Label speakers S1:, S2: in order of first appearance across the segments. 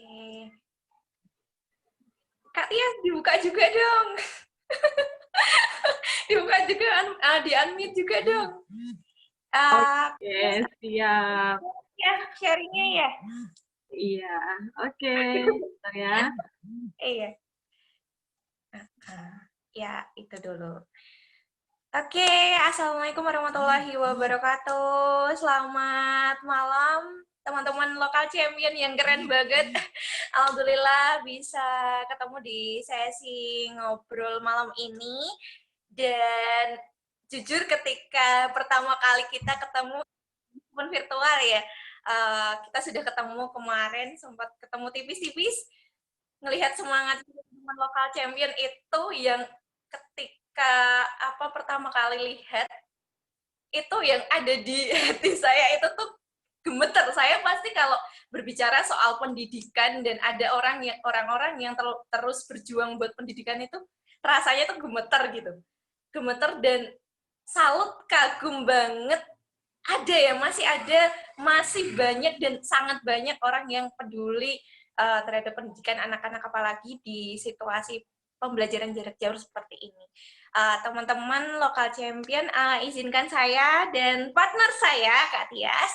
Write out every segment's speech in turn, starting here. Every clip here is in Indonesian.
S1: Oke. Kak Tia, dibuka juga dong. Dibuka juga, di-unmute juga dong.
S2: Oke, siap.
S1: Ya, sharingnya ya.
S2: Iya, oke. Bentar ya.
S1: Iya. Ya, itu dulu. Oke, Assalamualaikum warahmatullahi wabarakatuh. Selamat malam, teman-teman lokal champion yang keren banget. Alhamdulillah bisa ketemu di sesi ngobrol malam ini. Dan jujur ketika pertama kali kita ketemu pun virtual ya, kita sudah ketemu kemarin, sempat ketemu tipis-tipis, ngelihat semangat teman lokal champion itu yang ketika pertama kali lihat itu yang ada di hati saya itu tuh gemeter. Saya pasti kalau berbicara soal pendidikan dan ada orang-orang yang terus berjuang buat pendidikan itu rasanya tuh gemeter gitu, gemeter dan salut, kagum banget. Ada ya, masih banyak dan sangat banyak orang yang peduli terhadap pendidikan anak-anak, apalagi di situasi pembelajaran jarak jauh seperti ini. Teman-teman lokal champion, izinkan saya dan partner saya, Kak Tias,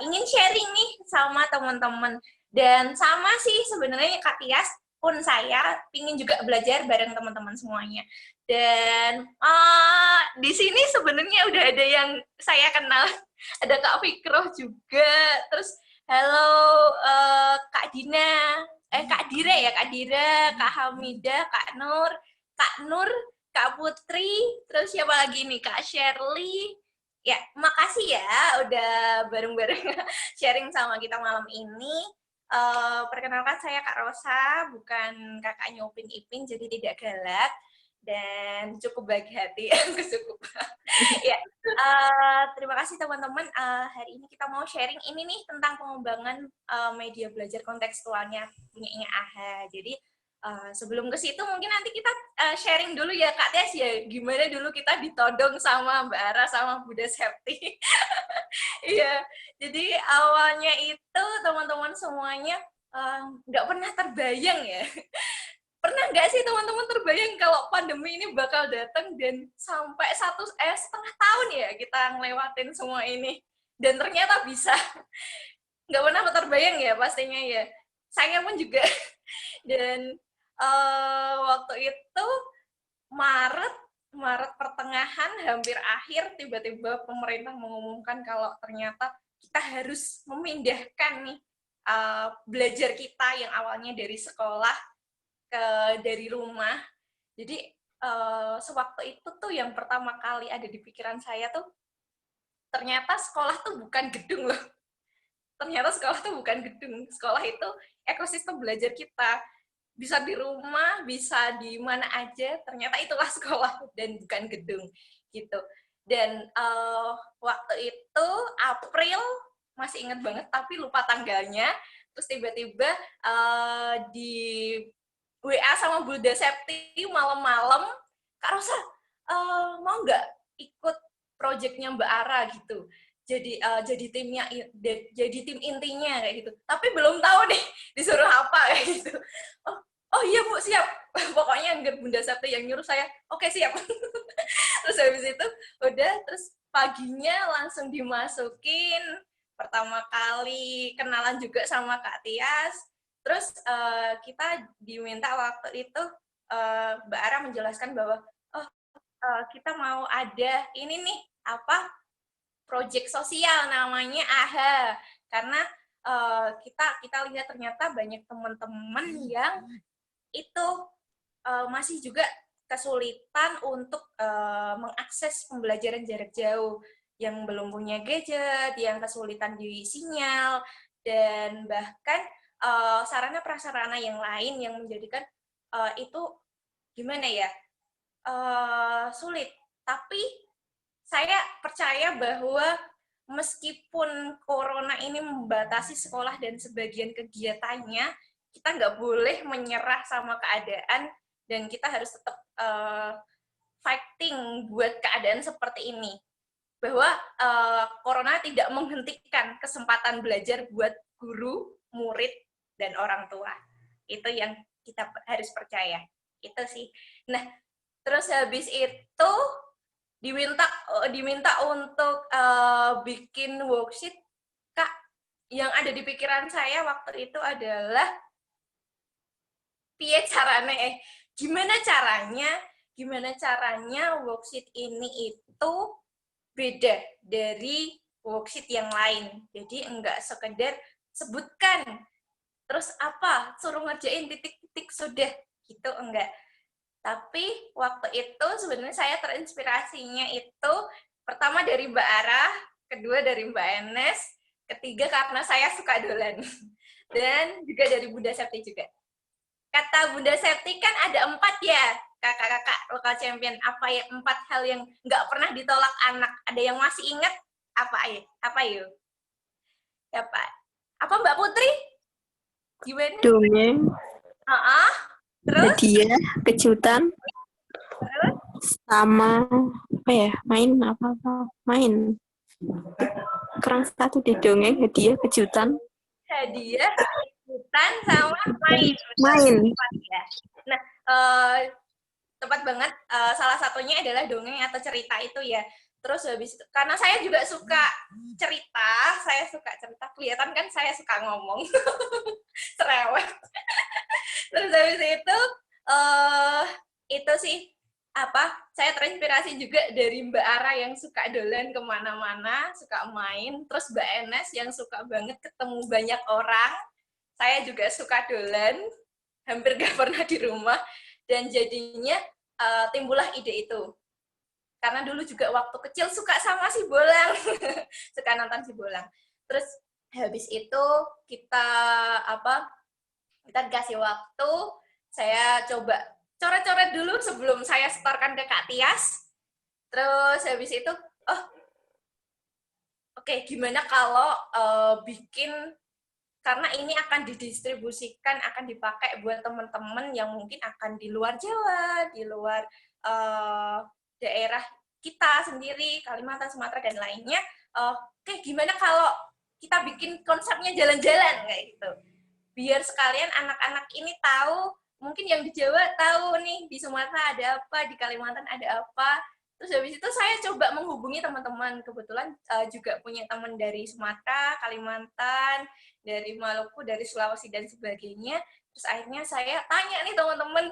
S1: ingin sharing nih sama teman-teman. Dan sama sih sebenarnya Kak Tias pun saya ingin juga belajar bareng teman-teman semuanya. Dan di sini sebenarnya udah ada yang saya kenal, ada Kak Fikroh juga, terus halo Kak Dina, Kak Dira ya, Kak Dira, Kak Hamidah, Kak Nur, Kak Putri, terus siapa lagi nih, Kak Shirley. Ya, makasih ya udah bareng-bareng sharing sama kita malam ini. Perkenalkan saya Kak Rosa, bukan kakaknya Upin Ipin, jadi tidak galak dan cukup baik hati. Cukup. Ya, terima kasih teman-teman. Hari ini kita mau sharing ini nih tentang pengembangan media belajar kontekstualnya punyanya AHA. Jadi sebelum ke situ mungkin nanti kita sharing dulu ya Kak Tes ya, gimana dulu kita ditodong sama Mbak Ara sama Bunda Septi. Iya, jadi awalnya itu teman-teman semuanya nggak pernah terbayang ya. Pernah nggak sih teman-teman terbayang kalau pandemi ini bakal datang dan sampai setengah tahun ya kita ngelewatin semua ini, dan ternyata bisa. Nggak pernah terbayang ya pastinya ya, saya pun juga. Dan waktu itu Maret pertengahan hampir akhir, tiba-tiba pemerintah mengumumkan kalau ternyata kita harus memindahkan nih belajar kita yang awalnya dari sekolah dari rumah. Jadi sewaktu itu tuh yang pertama kali ada di pikiran saya tuh, ternyata sekolah tuh bukan gedung loh. Ternyata sekolah tuh bukan gedung. Sekolah itu ekosistem belajar kita. Bisa di rumah, bisa di mana aja. Ternyata itulah sekolah dan bukan gedung gitu. Dan waktu itu April, masih inget banget tapi lupa tanggalnya. Terus tiba-tiba di WA sama Bunda Septi malam-malam, Kak Rosa, mau nggak ikut proyeknya Mbak Ara gitu? Jadi tim intinya kayak gitu. Tapi belum tahu nih disuruh apa kayak gitu. Oh iya Bu, siap. Pokoknya Bunda Septi yang nyuruh saya, oke siap. Terus habis itu udah, terus paginya langsung dimasukin, pertama kali kenalan juga sama Kak Tias. Terus kita diminta waktu itu Mbak Ara menjelaskan bahwa kita mau ada ini nih proyek sosial namanya AHA, karena kita lihat ternyata banyak teman-teman yang itu masih juga kesulitan untuk mengakses pembelajaran jarak jauh, yang belum punya gadget, yang kesulitan di sinyal, dan bahkan sarana prasarana yang lain yang menjadikan itu gimana ya, sulit. Tapi saya percaya bahwa meskipun corona ini membatasi sekolah dan sebagian kegiatannya, kita nggak boleh menyerah sama keadaan, dan kita harus tetap fighting buat keadaan seperti ini. Bahwa corona tidak menghentikan kesempatan belajar buat guru, murid, dan orang tua. Itu yang kita harus percaya. Itu sih. Nah, terus habis itu diminta untuk bikin worksheet, Kak. Yang ada di pikiran saya waktu itu adalah gimana caranya worksheet ini itu beda dari worksheet yang lain. Jadi enggak sekedar sebutkan terus apa suruh ngerjain titik-titik sudah gitu, enggak. Tapi waktu itu sebenarnya saya terinspirasinya itu pertama dari Mbak Ara, kedua dari Mbak Enes, ketiga karena saya suka dolan, dan juga dari Bunda Septi juga. Kata Bunda Septi kan ada 4 ya, kakak-kakak lokal champion. Apa ya 4 hal yang nggak pernah ditolak anak? Ada yang masih ingat? Apa ya? Apa yuk? Ya Pak. Apa Mbak Putri? Gimana?
S3: Dongeng,
S1: Terus?
S3: hadiah, kejutan,
S1: Terus?
S3: sama apa ya? Main. Kurang satu deh, dongeng, hadiah, kejutan.
S1: Hadiah, kejutan, sama main.
S3: Main.
S1: Ya. Nah, tepat banget. Salah satunya adalah dongeng atau cerita itu ya. Terus habis itu, karena saya juga suka cerita, kelihatan kan saya suka ngomong, cerewet. Terus habis itu sih saya terinspirasi juga dari Mbak Ara yang suka dolan kemana-mana, suka main. Terus Mbak Enes yang suka banget ketemu banyak orang. Saya juga suka dolan, hampir gak pernah di rumah. Dan jadinya timbullah ide itu. Karena dulu juga waktu kecil suka sama si Bolang, suka nonton si Bolang. Terus habis itu kita dikasih waktu, saya coba coret-coret dulu sebelum saya setorkan ke Kak Tias. Terus habis itu, oke, gimana kalau bikin, karena ini akan didistribusikan, akan dipakai buat teman-teman yang mungkin akan di luar Jawa, di luar daerah kita sendiri, Kalimantan, Sumatera, dan lainnya. Oke, gimana kalau kita bikin konsepnya jalan-jalan kayak gitu. Biar sekalian anak-anak ini tahu, mungkin yang di Jawa tahu nih, di Sumatera ada apa, di Kalimantan ada apa. Terus habis itu saya coba menghubungi teman-teman, kebetulan juga punya teman dari Sumatera, Kalimantan, dari Maluku, dari Sulawesi, dan sebagainya. Terus akhirnya saya tanya nih teman-teman,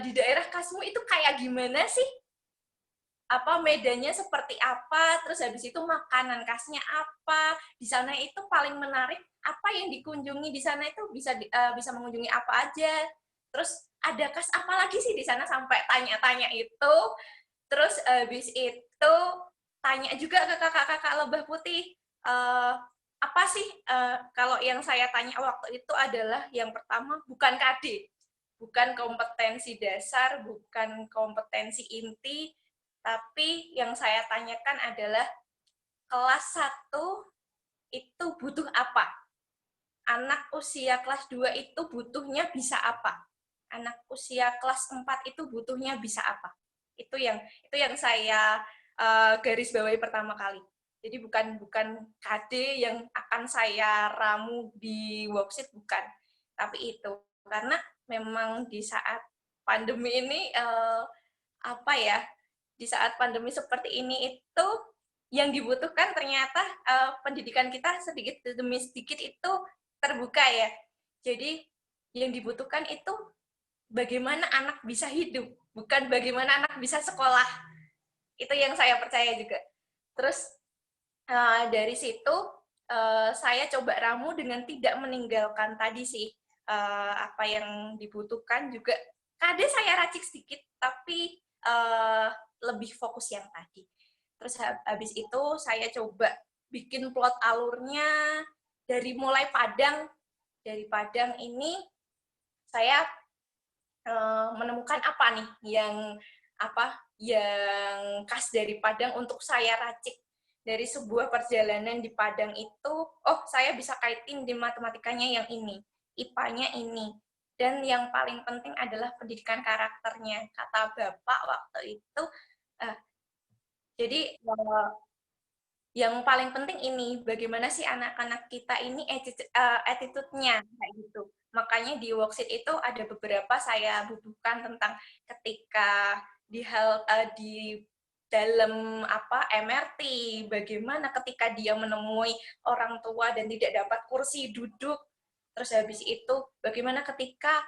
S1: di daerah Kasmu itu kayak gimana sih? Medannya seperti apa, terus habis itu makanan khasnya apa, di sana itu paling menarik apa yang dikunjungi di sana itu bisa mengunjungi apa aja, terus ada khas apa lagi sih di sana, sampai tanya-tanya itu. Terus habis itu tanya juga ke kakak-kakak Lebah Putih, apa sih kalau yang saya tanya waktu itu adalah yang pertama bukan KD, bukan kompetensi dasar, bukan kompetensi inti, tapi yang saya tanyakan adalah kelas 1 itu butuh apa? Anak usia kelas 2 itu butuhnya bisa apa? Anak usia kelas 4 itu butuhnya bisa apa? Itu yang saya garis bawahi pertama kali. Jadi bukan KD yang akan saya ramu di worksheet, bukan. Tapi itu karena memang di saat pandemi ini di saat pandemi seperti ini itu yang dibutuhkan ternyata pendidikan kita sedikit demi sedikit itu terbuka ya. Jadi yang dibutuhkan itu bagaimana anak bisa hidup, bukan bagaimana anak bisa sekolah. Itu yang saya percaya juga. Terus dari situ saya coba ramu dengan tidak meninggalkan tadi sih apa yang dibutuhkan juga. Kadang saya racik sedikit, tapi lebih fokus yang tadi. Terus habis itu saya coba bikin plot alurnya dari mulai Padang. Dari Padang ini saya menemukan apa nih yang khas dari Padang untuk saya racik. Dari sebuah perjalanan di Padang itu, saya bisa kaitin di matematikanya yang ini, IPA-nya ini. Dan yang paling penting adalah pendidikan karakternya. Kata Bapak waktu itu, jadi yang paling penting ini, bagaimana sih anak-anak kita ini attitude-nya kayak gitu. Makanya di worksheet itu ada beberapa saya butuhkan tentang ketika di dalam MRT, bagaimana ketika dia menemui orang tua dan tidak dapat kursi duduk, terus habis itu bagaimana ketika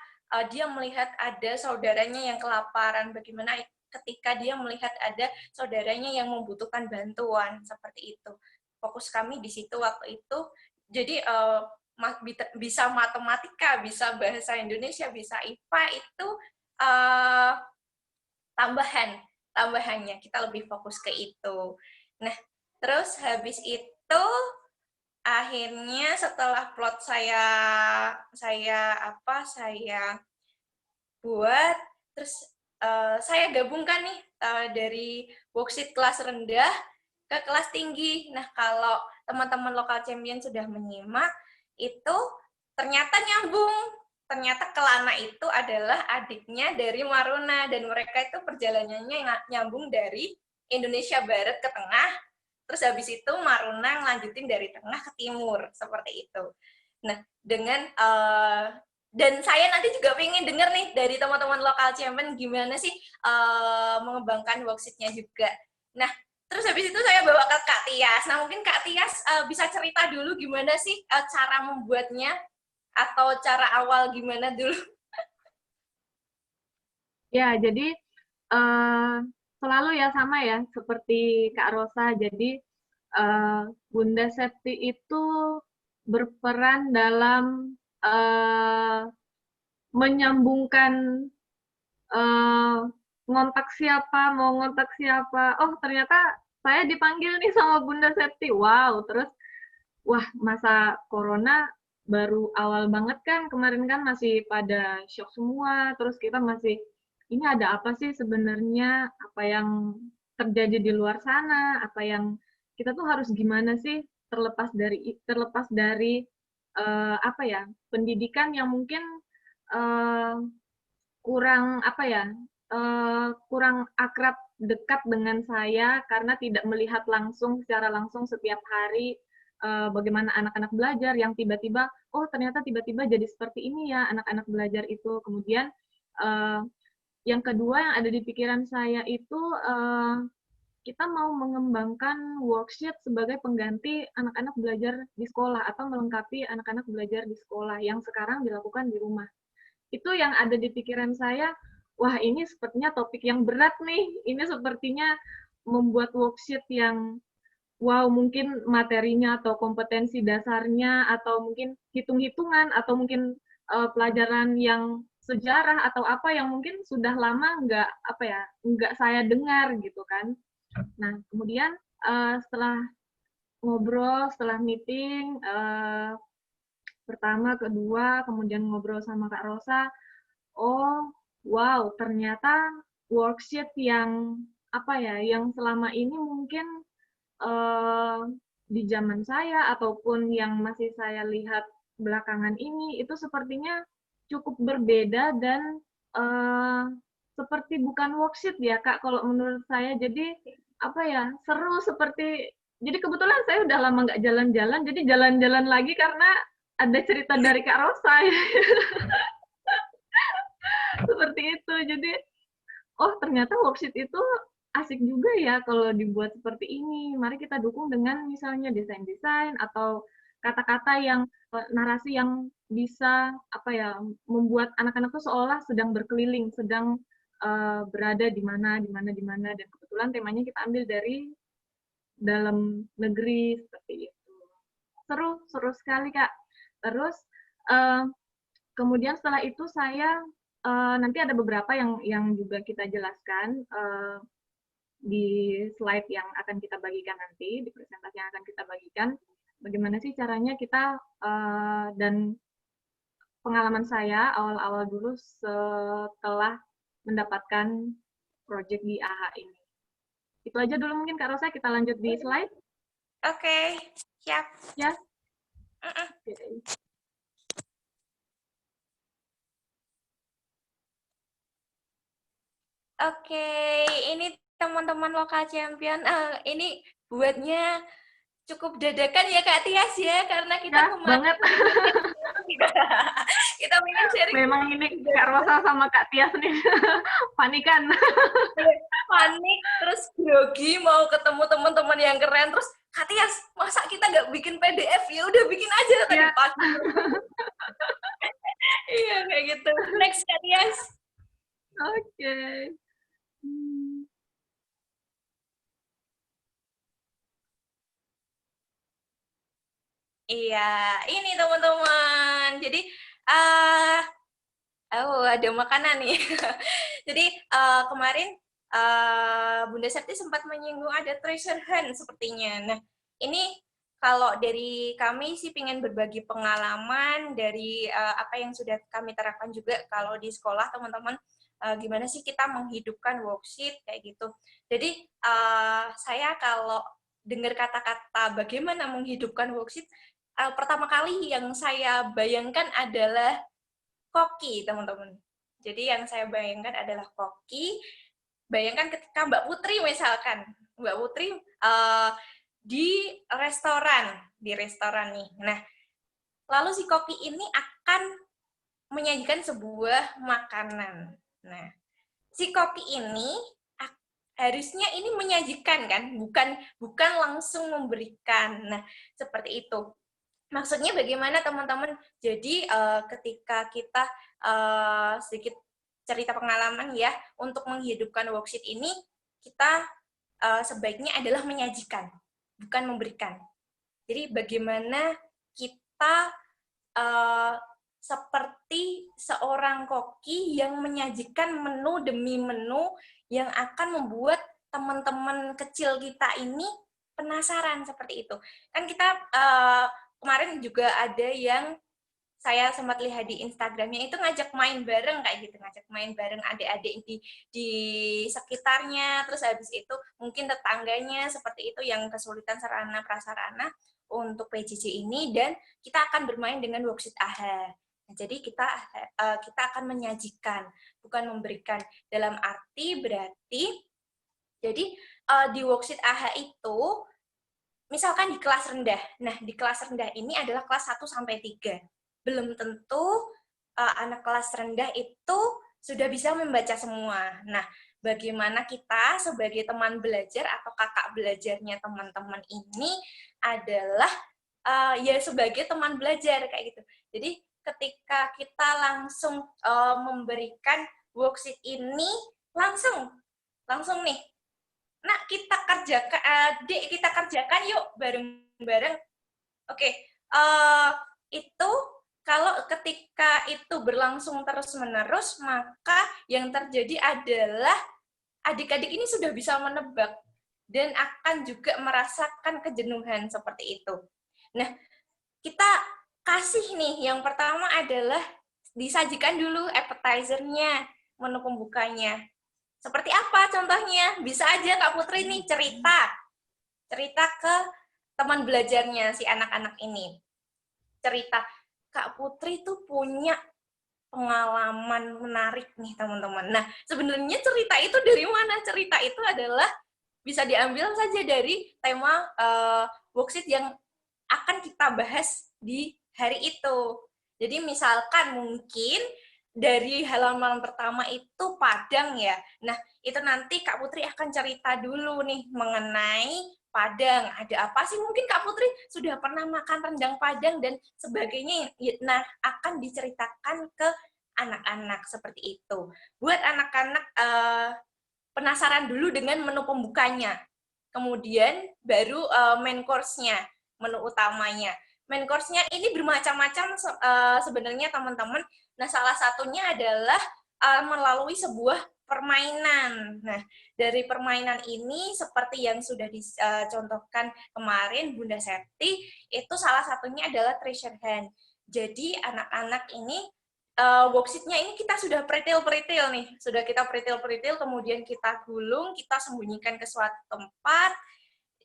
S1: dia melihat ada saudaranya yang kelaparan, bagaimana ketika dia melihat ada saudaranya yang membutuhkan bantuan, seperti itu. Fokus kami di situ waktu itu. Jadi bisa matematika, bisa bahasa Indonesia, bisa IPA itu uh, tambahannya kita lebih fokus ke itu. Nah, terus habis itu akhirnya setelah plot saya buat, terus saya gabungkan nih dari worksheet kelas rendah ke kelas tinggi. Nah, kalau teman-teman lokal champion sudah menyimak, itu ternyata nyambung. Ternyata Kelana itu adalah adiknya dari Maruna, dan mereka itu perjalanannya nyambung dari Indonesia Barat ke tengah, terus habis itu Maruna ngelanjutin dari tengah ke timur, seperti itu. Nah, dan saya nanti juga pengen denger nih dari teman-teman lokal champion gimana sih mengembangkan worksheet-nya juga. Nah, terus habis itu saya bawa ke Kak Tias. Nah, mungkin Kak Tias bisa cerita dulu gimana sih cara membuatnya, atau cara awal gimana dulu?
S2: Ya, jadi selalu ya sama ya seperti Kak Rosa. Jadi Bunda Septi itu berperan dalam menyambungkan eh, ngontak siapa, mau ngontak siapa. Oh, ternyata saya dipanggil nih sama Bunda Septi. Wow, terus wah, masa corona baru awal banget kan, kemarin kan masih pada shock semua, terus kita masih, ini ada apa sih sebenarnya, apa yang terjadi di luar sana, apa yang kita tuh harus gimana sih terlepas dari apa ya, pendidikan yang mungkin eh, kurang apa ya, kurang akrab dekat dengan saya karena tidak melihat secara langsung setiap hari bagaimana anak-anak belajar yang tiba-tiba, oh ternyata tiba-tiba jadi seperti ini ya anak-anak belajar itu. Kemudian uh, yang kedua yang ada di pikiran saya itu kita mau mengembangkan worksheet sebagai pengganti anak-anak belajar di sekolah atau melengkapi anak-anak belajar di sekolah yang sekarang dilakukan di rumah. Itu yang ada di pikiran saya, wah ini sepertinya topik yang berat nih, ini sepertinya membuat worksheet yang wow, mungkin materinya atau kompetensi dasarnya atau mungkin hitung-hitungan atau mungkin pelajaran yang sejarah atau apa yang mungkin sudah lama nggak saya dengar gitu kan. Nah kemudian setelah ngobrol, setelah meeting pertama, kedua, kemudian ngobrol sama Kak Rosa, oh, wow, ternyata worksheet yang yang selama ini mungkin eh, di zaman saya ataupun yang masih saya lihat belakangan ini itu sepertinya cukup berbeda dan eh, seperti bukan worksheet ya Kak kalau menurut saya. Jadi seru seperti jadi kebetulan saya udah lama nggak jalan-jalan, jadi jalan-jalan lagi karena ada cerita dari Kak Rosa ya. Seperti itu. Jadi, oh ternyata worksheet itu asik juga ya kalau dibuat seperti ini. Mari kita dukung dengan misalnya desain-desain atau kata-kata yang narasi yang bisa membuat anak-anak tuh seolah sedang berkeliling, sedang berada di mana, di mana, di mana. Dan kebetulan temanya kita ambil dari dalam negeri seperti itu. Seru, seru sekali Kak. Terus kemudian setelah itu saya nanti ada beberapa yang juga kita jelaskan di slide yang akan kita bagikan nanti, di presentasi yang akan kita bagikan, bagaimana sih caranya kita dan pengalaman saya awal-awal dulu setelah mendapatkan project di AHA ini. Itu aja dulu mungkin Kak Rosa, kita lanjut di slide.
S1: Oke, siap.
S2: Ya.
S1: Oke, ini teman-teman lokal champion. Ini buatnya cukup dadakan ya Kak Tias ya, karena kita
S2: Ya,
S1: kemarin
S2: banget.
S1: kita pengen sharing
S2: Memang ini Kak Rosa sama Kak Tias nih panikan.
S1: panik, terus grogi mau ketemu teman-teman yang keren, terus Kak Tias, masa kita nggak bikin PDF? Ya udah bikin aja tadi
S2: Ya,
S1: pagi. Iya kayak gitu. Next Kak Tias.
S2: oke. Hmm.
S1: Iya, ini teman-teman. Jadi, uh, oh ada makanan nih. Jadi kemarin Bunda Septi sempat menyinggung ada treasure hunt sepertinya. Nah, ini kalau dari kami sih pengen berbagi pengalaman dari apa yang sudah kami terapkan juga kalau di sekolah teman-teman. Gimana sih kita menghidupkan worksheet kayak gitu. Jadi saya kalau dengar kata-kata bagaimana menghidupkan worksheet, pertama kali yang saya bayangkan adalah koki, teman-teman. Jadi yang saya bayangkan adalah koki. Bayangkan ketika Mbak Putri misalkan, Mbak Putri di restoran nih. Nah, lalu si koki ini akan menyajikan sebuah makanan. Nah, si koki ini harusnya ini menyajikan kan, bukan langsung memberikan. Nah, seperti itu. Maksudnya bagaimana teman-teman? Jadi ketika kita sedikit cerita pengalaman ya, untuk menghidupkan worksheet ini kita sebaiknya adalah menyajikan, bukan memberikan. Jadi bagaimana kita uh, seperti seorang koki yang menyajikan menu demi menu yang akan membuat teman-teman kecil kita ini penasaran seperti itu. Kan kita kemarin juga ada yang saya sempat lihat di Instagramnya itu ngajak main bareng kayak gitu, ngajak main bareng adik-adik di sekitarnya, terus habis itu mungkin tetangganya seperti itu yang kesulitan sarana prasarana untuk PJJ ini, dan kita akan bermain dengan worksheet AHA. Nah, jadi kita akan menyajikan, bukan memberikan. Dalam arti berarti, jadi di worksheet AHA itu misalkan di kelas rendah. Nah, di kelas rendah ini adalah kelas 1 sampai 3. Belum tentu anak kelas rendah itu sudah bisa membaca semua. Nah, bagaimana kita sebagai teman belajar atau kakak belajarnya teman-teman ini adalah ya sebagai teman belajar kayak gitu. Jadi ketika kita langsung memberikan worksheet ini langsung nih, nah kita kerjakan yuk bareng-bareng. Oke, itu kalau ketika itu berlangsung terus-menerus, maka yang terjadi adalah adik-adik ini sudah bisa menebak dan akan juga merasakan kejenuhan seperti itu. Nah, kita kasih nih, yang pertama adalah disajikan dulu appetizer-nya, menu pembukanya. Seperti apa contohnya? Bisa aja Kak Putri nih cerita ke teman belajarnya si anak-anak ini. Cerita, Kak Putri tuh punya pengalaman menarik nih teman-teman. Nah, sebenarnya cerita itu dari mana? Cerita itu adalah bisa diambil saja dari tema worksheet yang akan kita bahas di hari itu. Jadi misalkan mungkin dari halaman pertama itu Padang ya. Nah, itu nanti Kak Putri akan cerita dulu nih mengenai Padang. Ada apa sih? Mungkin Kak Putri sudah pernah makan rendang Padang dan sebagainya. Nah, akan diceritakan ke anak-anak seperti itu. Buat anak-anak penasaran dulu dengan menu pembukanya. Kemudian baru main course-nya, menu utamanya. Main course-nya ini bermacam-macam sebenarnya teman-teman. Nah, salah satunya adalah melalui sebuah permainan. Nah, dari permainan ini seperti yang sudah dicontohkan kemarin Bunda Septi, itu salah satunya adalah treasure hunt. Jadi anak-anak ini worksheet-nya ini kita sudah peritil-peritil nih. Sudah kita peritil-peritil, kemudian kita gulung, kita sembunyikan ke suatu tempat,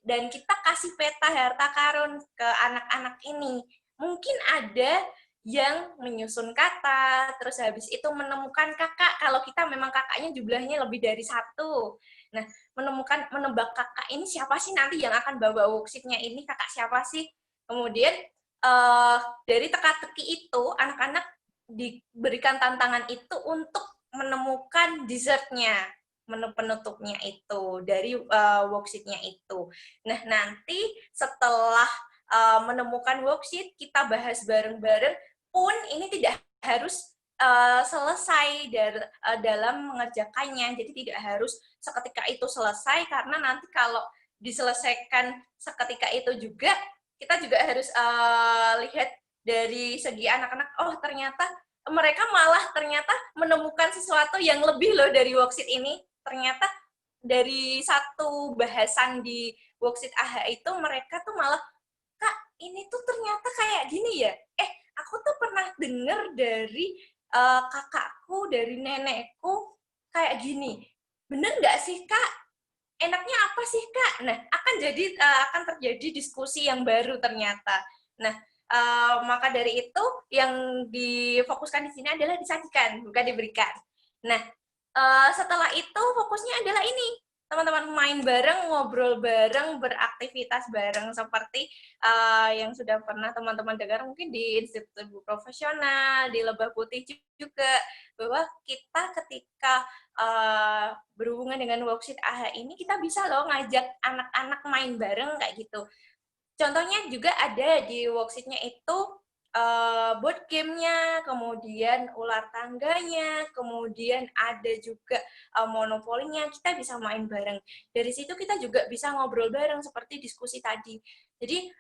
S1: dan kita kasih peta harta karun ke anak-anak ini. Mungkin ada yang menyusun kata, terus habis itu menemukan kakak, kalau kita memang kakaknya jumlahnya lebih dari 1. Nah, menebak kakak ini siapa sih nanti yang akan bawa worksheet-nya ini, kakak siapa sih? Kemudian dari teka-teki itu, anak-anak diberikan tantangan itu untuk menemukan dessertnya, menu penutupnya itu dari worksheet-nya itu. Nah, nanti setelah menemukan worksheet, kita bahas bareng-bareng, pun ini tidak harus selesai dalam mengerjakannya, jadi tidak harus seketika itu selesai, karena nanti kalau diselesaikan seketika itu juga, kita juga harus lihat dari segi anak-anak, oh ternyata mereka malah ternyata menemukan sesuatu yang lebih loh dari worksheet ini. Ternyata dari satu bahasan di worksheet AHA itu mereka tuh malah, Kak, ini tuh ternyata kayak gini ya. Aku tuh pernah denger dari kakakku, dari nenekku kayak gini. Bener nggak sih, Kak? Enaknya apa sih, Kak? Nah, akan terjadi diskusi yang baru ternyata. Nah, maka dari itu yang difokuskan di sini adalah disajikan, bukan diberikan. Nah, setelah itu fokusnya adalah ini, teman-teman main bareng, ngobrol bareng, beraktivitas bareng, seperti yang sudah pernah teman-teman dengar mungkin di Institut Profesional, di Lebah Putih juga, bahwa kita ketika berhubungan dengan worksheet AHA ini, kita bisa loh ngajak anak-anak main bareng kayak gitu. Contohnya juga ada di worksheet-nya itu board game-nya, kemudian ular tangganya, kemudian ada juga monopolinya, kita bisa main bareng. Dari situ kita juga bisa ngobrol bareng seperti diskusi tadi. Jadi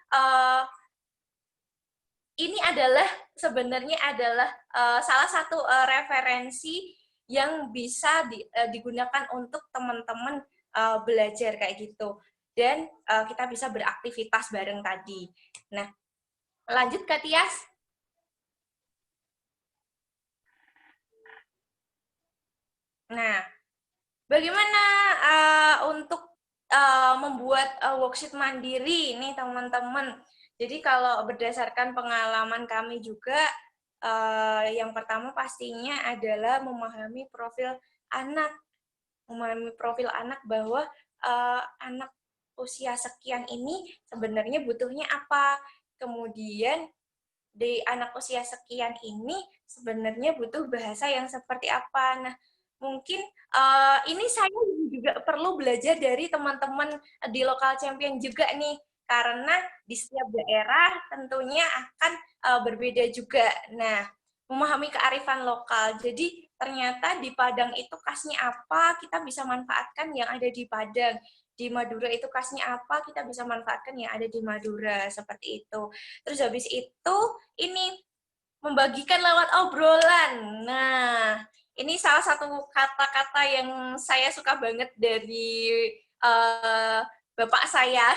S1: ini sebenarnya adalah salah satu referensi yang bisa digunakan untuk teman-teman belajar kayak gitu. Dan kita bisa beraktivitas bareng tadi. Nah, lanjut Kak Tias. Nah, bagaimana untuk membuat worksheet mandiri nih teman-teman? Jadi kalau berdasarkan pengalaman kami juga, yang pertama pastinya adalah memahami profil anak. Memahami profil anak bahwa anak usia sekian ini sebenarnya butuhnya apa. Kemudian di anak usia sekian ini sebenarnya butuh bahasa yang seperti apa. Nah, mungkin ini saya juga perlu belajar dari teman-teman di lokal champion juga nih, karena di setiap daerah tentunya akan berbeda juga. Nah, memahami kearifan lokal. Jadi ternyata di Padang itu khasnya apa, kita bisa manfaatkan yang ada di Padang. Di Madura itu khasnya apa, kita bisa manfaatkan yang ada di Madura, seperti itu. Terus habis itu, ini membagikan lewat obrolan. Nah, ini salah satu kata-kata yang saya suka banget dari Bapak saya,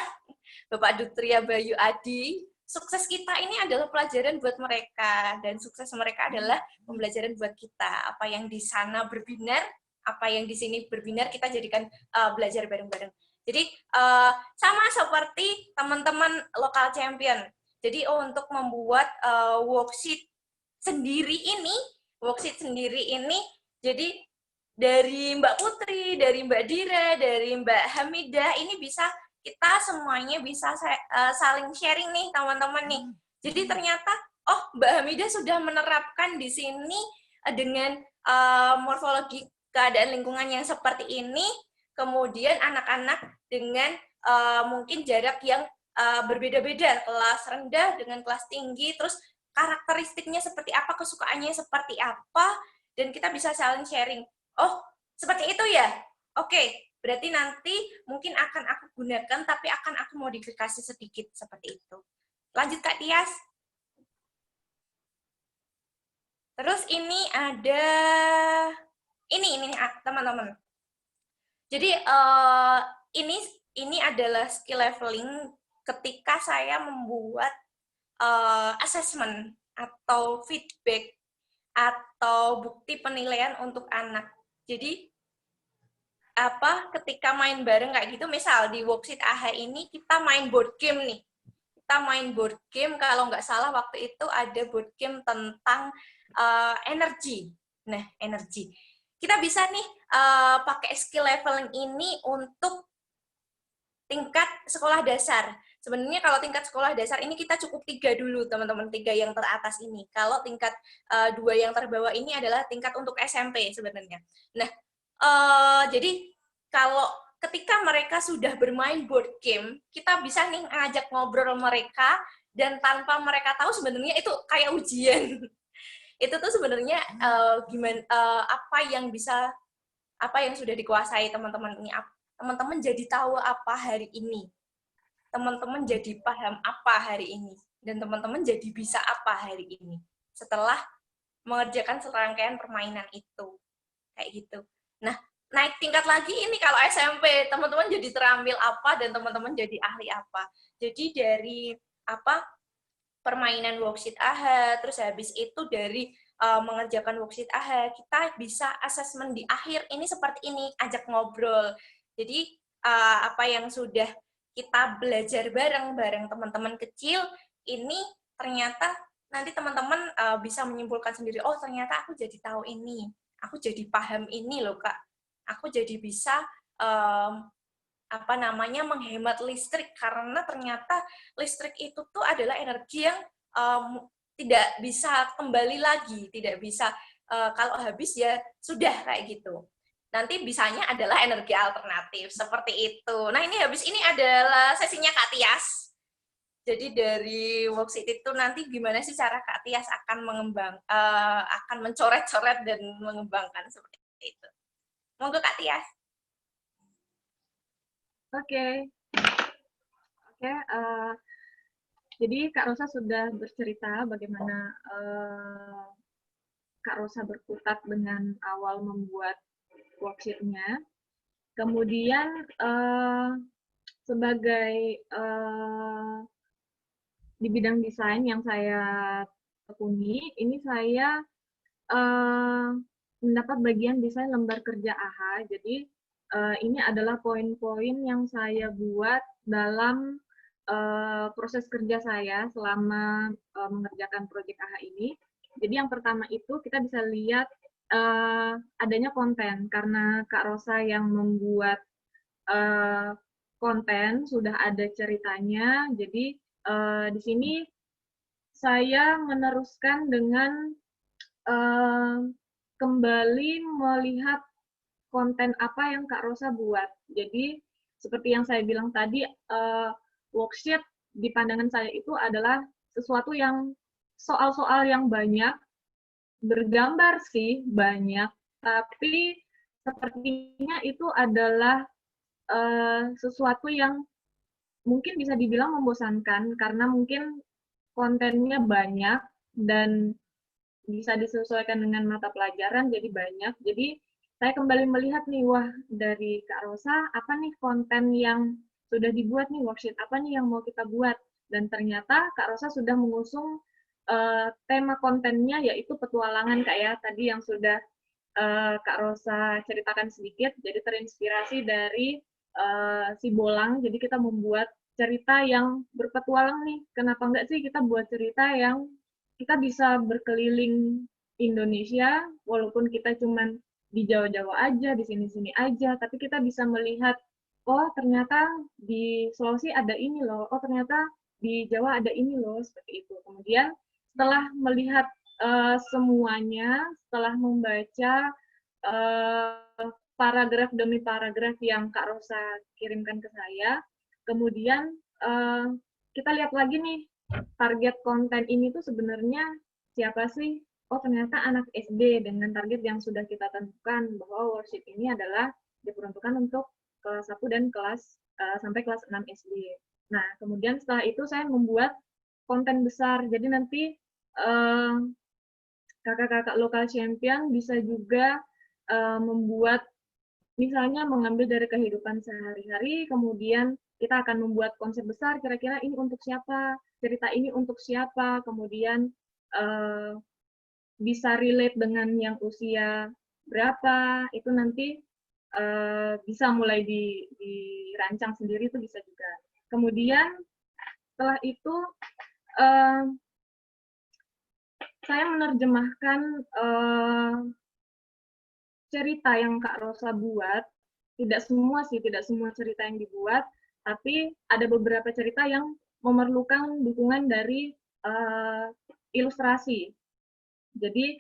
S1: Bapak Dutria Bayu Adi. Sukses kita ini adalah pelajaran buat mereka, dan sukses mereka adalah pembelajaran buat kita. Apa yang di sana berbinar, apa yang di sini berbinar, kita jadikan belajar bareng-bareng. Jadi sama seperti teman-teman lokal champion. Jadi untuk membuat worksheet sendiri ini, jadi dari Mbak Putri, dari Mbak Dira, dari Mbak Hamidah, ini bisa kita semuanya bisa saling sharing nih teman-teman nih. Jadi ternyata, oh Mbak Hamidah sudah menerapkan di sini dengan morfologi keadaan lingkungan yang seperti ini, kemudian anak-anak dengan mungkin jarak yang berbeda-beda, kelas rendah dengan kelas tinggi, terus karakteristiknya seperti apa, kesukaannya seperti apa, dan kita bisa saling sharing. Oh, seperti itu ya? Oke, berarti nanti mungkin akan aku gunakan, tapi akan aku modifikasi sedikit seperti itu. Lanjut Kak Tias. Terus ini ada, ini teman-teman. Jadi ini adalah skill leveling ketika saya membuat assessment atau feedback atau bukti penilaian untuk anak. Jadi ketika main bareng kayak gitu, misal di worksheet AHA ini kita main board game nih. Kita main board game, kalau nggak salah waktu itu ada board game tentang energi. Nah, energi. Kita bisa nih pakai skill leveling ini untuk tingkat sekolah dasar. Sebenarnya kalau tingkat sekolah dasar ini kita cukup 3 dulu, teman-teman, 3 yang teratas ini. Kalau tingkat 2 yang terbawah ini adalah tingkat untuk SMP sebenarnya. Nah, jadi kalau ketika mereka sudah bermain board game, kita bisa nih ngajak ngobrol mereka, dan tanpa mereka tahu sebenarnya itu kayak ujian. Itu tuh sebenarnya gimana, apa yang sudah dikuasai teman-teman ini, teman-teman jadi tahu apa hari ini, teman-teman jadi paham apa hari ini, dan teman-teman jadi bisa apa hari ini setelah mengerjakan serangkaian permainan itu, kayak gitu. Nah, naik tingkat lagi ini kalau SMP, teman-teman jadi terampil apa dan teman-teman jadi ahli apa. Jadi dari permainan worksheet AHA, terus habis itu dari mengerjakan worksheet AHA, kita bisa asesmen di akhir ini seperti ini, ajak ngobrol. Jadi apa yang sudah kita belajar bareng teman-teman kecil, ini ternyata nanti teman-teman bisa menyimpulkan sendiri, oh ternyata aku jadi tahu ini, aku jadi paham ini loh Kak, aku jadi bisa menghemat listrik, karena ternyata listrik itu tuh adalah energi yang tidak bisa kembali lagi, tidak bisa kalau habis ya sudah kayak gitu. Nanti bisanya adalah energi alternatif seperti itu. Nah, ini habis ini adalah sesinya Kak Tias. Jadi dari worksheet itu nanti gimana sih cara Kak Tias akan akan mencoret-coret dan mengembangkan seperti itu. Monggo Kak Tias.
S2: Oke. Jadi Kak Rosa sudah bercerita bagaimana Kak Rosa berkutat dengan awal membuat worksheet-nya. Kemudian sebagai di bidang desain yang saya tekuni, ini saya mendapat bagian desain lembar kerja AHA. Jadi ini adalah poin-poin yang saya buat dalam proses kerja saya selama mengerjakan proyek AHA ini. Jadi yang pertama itu kita bisa lihat adanya konten, karena Kak Rosa yang membuat konten, sudah ada ceritanya. Jadi di sini saya meneruskan dengan kembali melihat konten apa yang Kak Rosa buat. Jadi seperti yang saya bilang tadi, worksheet di pandangan saya itu adalah sesuatu yang soal-soal yang banyak, bergambar sih banyak, tapi sepertinya itu adalah sesuatu yang mungkin bisa dibilang membosankan, karena mungkin kontennya banyak dan bisa disesuaikan dengan mata pelajaran, jadi banyak. Jadi saya kembali melihat nih, wah dari Kak Rosa, apa nih konten yang sudah dibuat nih, worksheet apa nih yang mau kita buat. Dan ternyata Kak Rosa sudah mengusung tema kontennya, yaitu petualangan Kak ya, tadi yang sudah Kak Rosa ceritakan sedikit. Jadi terinspirasi dari si Bolang, jadi kita membuat cerita yang berpetualang nih. Kenapa enggak sih kita buat cerita yang kita bisa berkeliling Indonesia, walaupun kita cuman di Jawa-Jawa aja, di sini-sini aja, tapi kita bisa melihat, oh ternyata di Sulawesi ada ini loh, oh ternyata di Jawa ada ini loh, seperti itu. Kemudian setelah melihat semuanya, setelah membaca paragraf demi paragraf yang Kak Rosa kirimkan ke saya, kemudian kita lihat lagi nih, target konten ini tuh sebenarnya siapa sih? Oh ternyata anak SD, dengan target yang sudah kita tentukan bahwa worksheet ini adalah diperuntukkan untuk kelas 1 dan sampai kelas 6 SD. Nah, kemudian setelah itu saya membuat konten besar. Jadi nanti kakak-kakak lokal champion bisa juga membuat, misalnya mengambil dari kehidupan sehari-hari, kemudian kita akan membuat konsep besar, kira-kira ini untuk siapa, cerita ini untuk siapa, kemudian bisa relate dengan yang usia berapa, itu nanti bisa mulai dirancang sendiri, itu bisa juga. Kemudian setelah itu saya menerjemahkan cerita yang Kak Rosa buat, tidak semua sih, tidak semua cerita yang dibuat, tapi ada beberapa cerita yang memerlukan dukungan dari ilustrasi. Jadi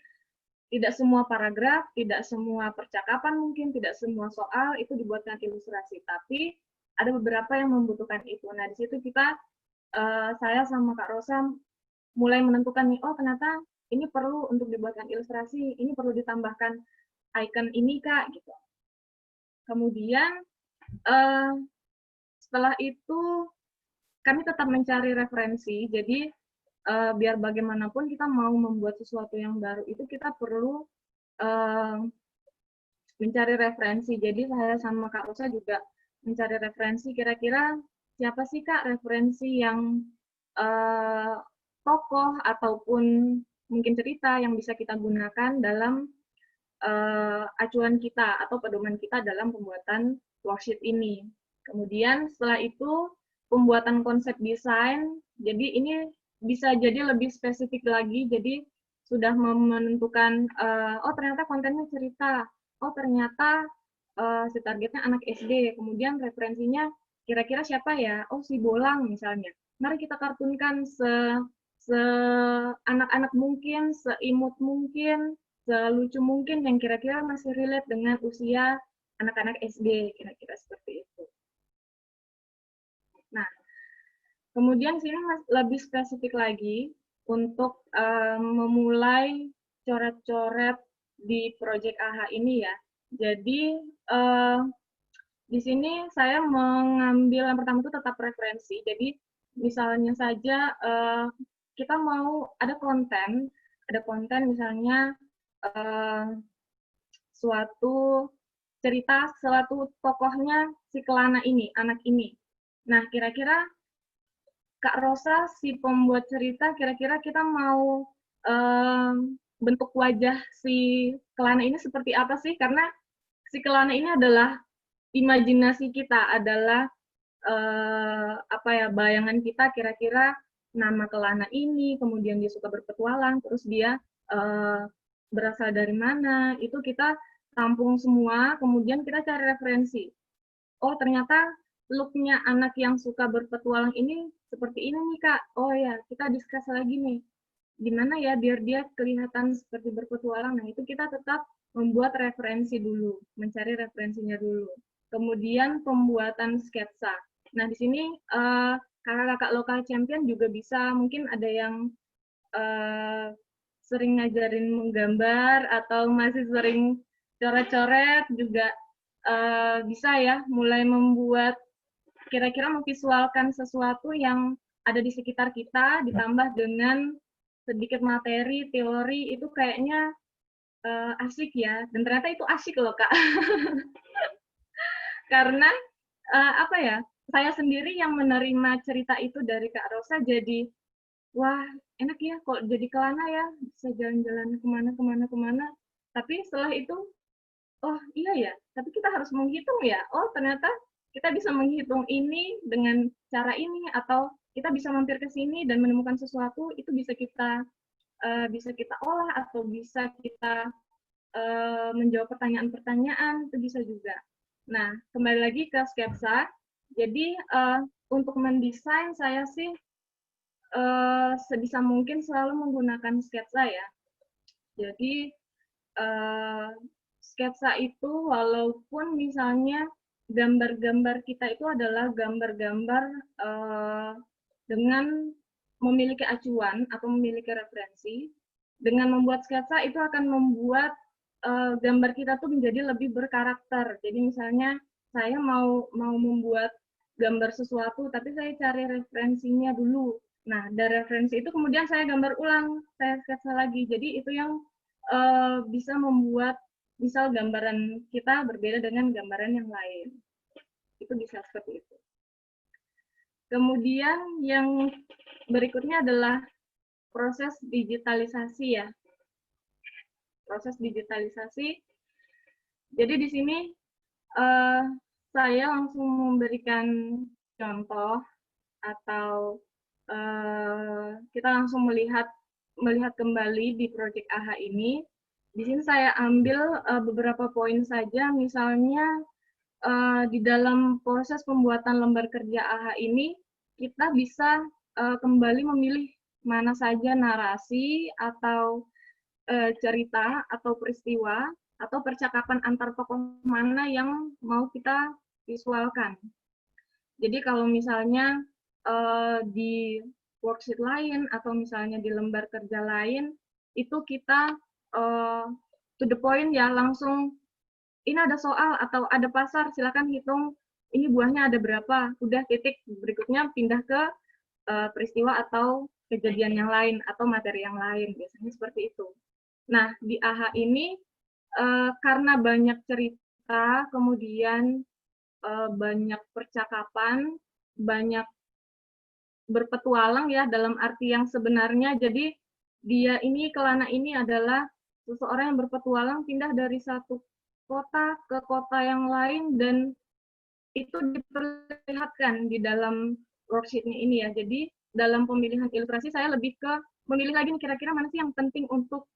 S2: tidak semua paragraf, tidak semua percakapan mungkin, tidak semua soal itu dibuatkan ilustrasi, tapi ada beberapa yang membutuhkan itu. Nah, di situ saya sama Kak Rosa mulai menentukan nih, oh ternyata ini perlu untuk dibuatkan ilustrasi, ini perlu ditambahkan icon ini Kak, gitu. Kemudian setelah itu kami tetap mencari referensi, jadi biar bagaimanapun kita mau membuat sesuatu yang baru itu kita perlu mencari referensi. Jadi saya sama Kak Rosa juga mencari referensi, kira-kira siapa sih Kak referensi yang tokoh ataupun mungkin cerita yang bisa kita gunakan dalam acuan kita atau pedoman kita dalam pembuatan worksheet ini. Kemudian setelah itu pembuatan konsep desain, jadi ini bisa jadi lebih spesifik lagi, jadi sudah menentukan, oh ternyata kontennya cerita, oh ternyata si targetnya anak SD, kemudian referensinya kira-kira siapa ya, oh si Bolang misalnya. Mari kita kartunkan anak-anak mungkin, seimut mungkin, selucu mungkin yang kira-kira masih relate dengan usia anak-anak SD, kira-kira seperti itu. Nah, kemudian sini lebih spesifik lagi untuk memulai coret-coret di Project AHA ini ya. Jadi di sini saya mengambil yang pertama itu tetap referensi. Jadi misalnya saja kita mau ada konten misalnya suatu cerita, suatu tokohnya si Kelana ini, anak ini. Nah, kira-kira Kak Rosa, si pembuat cerita, kira-kira kita mau bentuk wajah si Kelana ini seperti apa sih? Karena si Kelana ini adalah imajinasi kita, adalah bayangan kita kira-kira nama Kelana ini, kemudian dia suka berpetualang, terus dia berasal dari mana, itu kita tampung semua, kemudian kita cari referensi. Oh, ternyata look-nya anak yang suka berpetualang ini seperti ini nih, Kak. Oh ya, kita discuss lagi nih. Gimana ya biar dia kelihatan seperti berpetualang. Nah, itu kita tetap membuat referensi dulu, mencari referensinya dulu. Kemudian pembuatan sketsa. Nah, di sini kakak-kakak lokal champion juga bisa, mungkin ada yang sering ngajarin menggambar atau masih sering coret-coret juga bisa ya mulai membuat kira-kira memvisualkan sesuatu yang ada di sekitar kita ditambah dengan sedikit materi teori itu kayaknya asik ya, dan ternyata itu asik loh Kak. Karena saya sendiri yang menerima cerita itu dari Kak Rosa, jadi wah enak ya kok jadi Kelana ya, bisa jalan-jalan kemana. Tapi setelah itu oh iya ya, tapi kita harus menghitung ya, oh ternyata kita bisa menghitung ini dengan cara ini, atau kita bisa mampir ke sini dan menemukan sesuatu, itu bisa kita olah, atau bisa kita menjawab pertanyaan-pertanyaan, itu bisa juga. Nah, kembali lagi ke sketsa, jadi untuk mendesain saya sih sebisa mungkin selalu menggunakan sketsa ya. Jadi sketsa itu walaupun misalnya gambar-gambar kita itu adalah gambar-gambar dengan memiliki acuan atau memiliki referensi, dengan membuat sketsa itu akan membuat gambar kita tuh menjadi lebih berkarakter. Jadi misalnya saya mau membuat gambar sesuatu, tapi saya cari referensinya dulu. Nah, dari referensi itu kemudian saya gambar ulang, saya sketsa lagi. Jadi itu yang bisa membuat misal gambaran kita berbeda dengan gambaran yang lain. Itu bisa seperti itu. Kemudian yang berikutnya adalah proses digitalisasi ya. Proses digitalisasi. Jadi di sini saya langsung memberikan contoh atau kita langsung melihat kembali di Project AHA ini. Di sini saya ambil beberapa poin saja, misalnya di dalam proses pembuatan lembar kerja AHA ini, kita bisa kembali memilih mana saja narasi atau cerita atau peristiwa atau percakapan antar tokoh mana yang mau kita visualkan. Jadi kalau misalnya di worksheet lain atau misalnya di lembar kerja lain, itu kita to the point ya, langsung ini ada soal atau ada pasar, silakan hitung ini buahnya ada berapa, udah titik, berikutnya pindah ke peristiwa atau kejadian yang lain atau materi yang lain, biasanya seperti itu. Nah, di AHA ini karena banyak cerita, kemudian banyak percakapan, banyak berpetualang ya dalam arti yang sebenarnya. Jadi dia ini, Kelana ini adalah seseorang yang berpetualang pindah dari satu kota ke kota yang lain, dan itu diperlihatkan di dalam worksheet-nya ini ya. Jadi dalam pemilihan ilustrasi saya lebih ke memilih lagi kira-kira mana sih yang penting untuk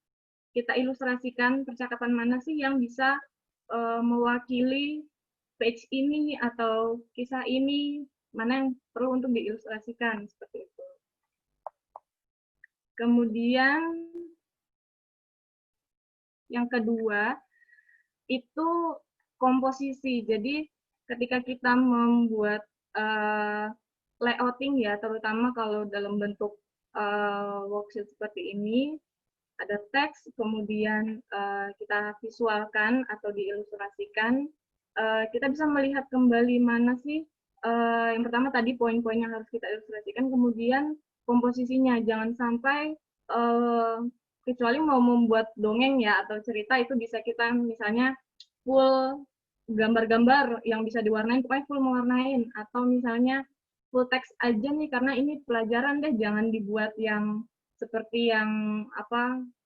S2: kita ilustrasikan, percakapan mana sih yang bisa mewakili page ini atau kisah ini, mana yang perlu untuk diilustrasikan, seperti itu. Kemudian yang kedua itu komposisi. Jadi ketika kita membuat layouting ya, terutama kalau dalam bentuk worksheet seperti ini, ada teks, kemudian kita visualkan atau diilustrasikan, kita bisa melihat kembali mana sih yang pertama tadi poin-poin yang harus kita ilustrasikan, kemudian komposisinya. Jangan sampai kecuali mau membuat dongeng ya atau cerita, itu bisa kita misalnya full gambar-gambar yang bisa diwarnain, pokoknya full mewarnain, atau misalnya full teks aja nih karena ini pelajaran deh, jangan dibuat yang seperti yang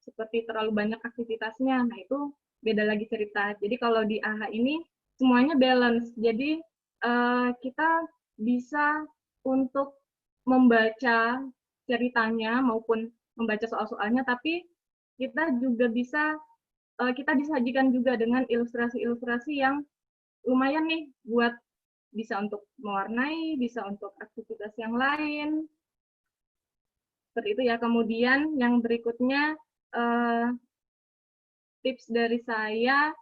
S2: seperti terlalu banyak aktivitasnya. Nah, itu beda lagi cerita. Jadi kalau di AHA ini semuanya balance. Jadi kita bisa untuk membaca ceritanya maupun membaca soal-soalnya, tapi kita juga bisa kita disajikan juga dengan ilustrasi-ilustrasi yang lumayan nih buat bisa untuk mewarnai, bisa untuk aktivitas yang lain. Seperti itu ya. Kemudian yang berikutnya tips dari saya,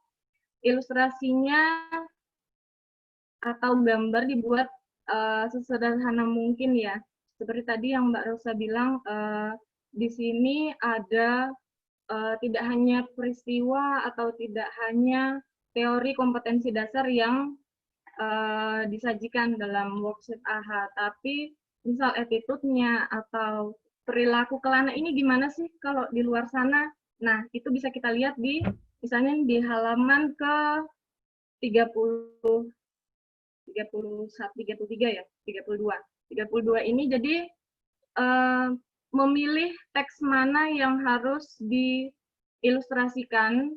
S2: ilustrasinya atau gambar dibuat sesederhana mungkin ya. Seperti tadi yang Mbak Rosa bilang, di sini ada tidak hanya peristiwa atau tidak hanya teori kompetensi dasar yang disajikan dalam worksheet AHA, tapi misal attitude-nya atau perilaku Kelana ini gimana sih kalau di luar sana. Nah, itu bisa kita lihat di misalnya di halaman ke 30 31 33 ya, 32. 32 ini jadi memilih teks mana yang harus diilustrasikan,